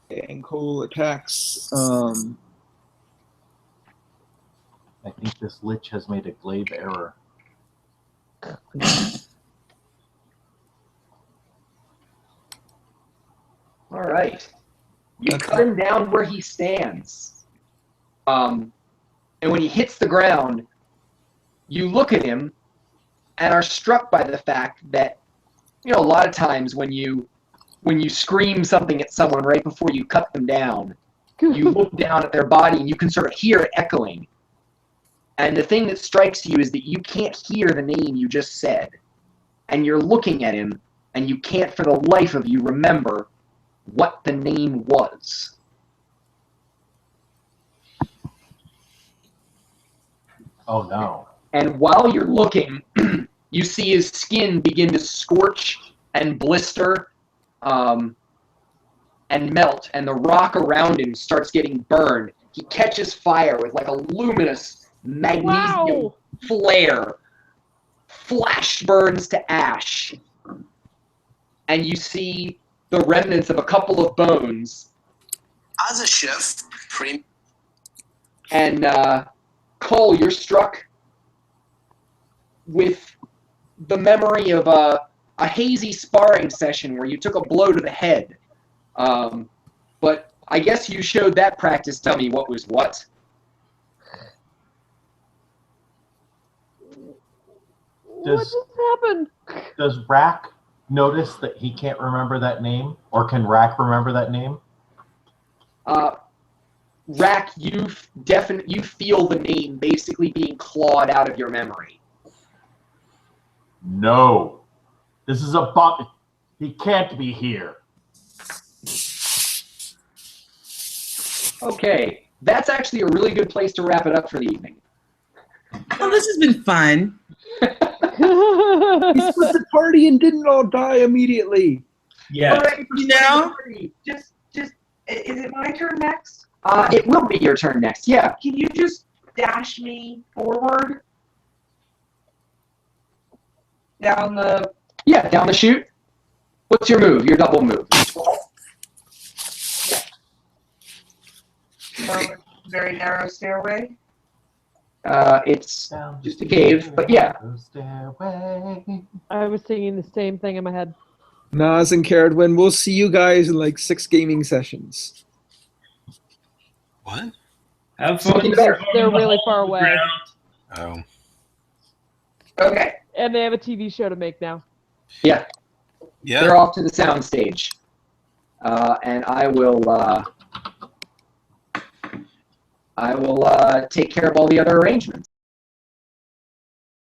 And Cole attacks. I think this lich has made a glaive error. All right. You cut him down where he stands. And when he hits the ground, you look at him and are struck by the fact that, you know, a lot of times when you scream something at someone right before you cut them down, you look down at their body and you can sort of hear it echoing. And the thing that strikes you is that you can't hear the name you just said. And you're looking at him and you can't for the life of you remember what the name was. Oh no. And while you're looking, you see his skin begin to scorch and blister and melt, and the rock around him starts getting burned. He catches fire with like a luminous magnesium flare. Flash burns to ash. And you see the remnants of a couple of bones. As a chef, And Cole, you're struck with the memory of a hazy sparring session where you took a blow to the head. But I guess you showed that practice dummy what was what. What just happened? Does Rack notice that he can't remember that name? Or can Rack remember that name? Rack, you feel the name basically being clawed out of your memory. No. This is a bot. He can't be here. Okay, that's actually a really good place to wrap it up for the evening. Oh, this has been fun. He split the party and didn't all die immediately. Yeah. All right, You know? Just, is it my turn next? It will be your turn next, yeah. Can you just dash me forward? Down the... Yeah, down the chute. What's your move? Your double move? Very narrow stairway. It's just a cave, but yeah. I was singing the same thing in my head. Nas and Caradwin, we'll see you guys in like 6 gaming sessions. What? Have fun. They're really far away. Oh. Okay. And they have a TV show to make now. Yeah. Yeah. They're off to the sound stage. And I will take care of all the other arrangements.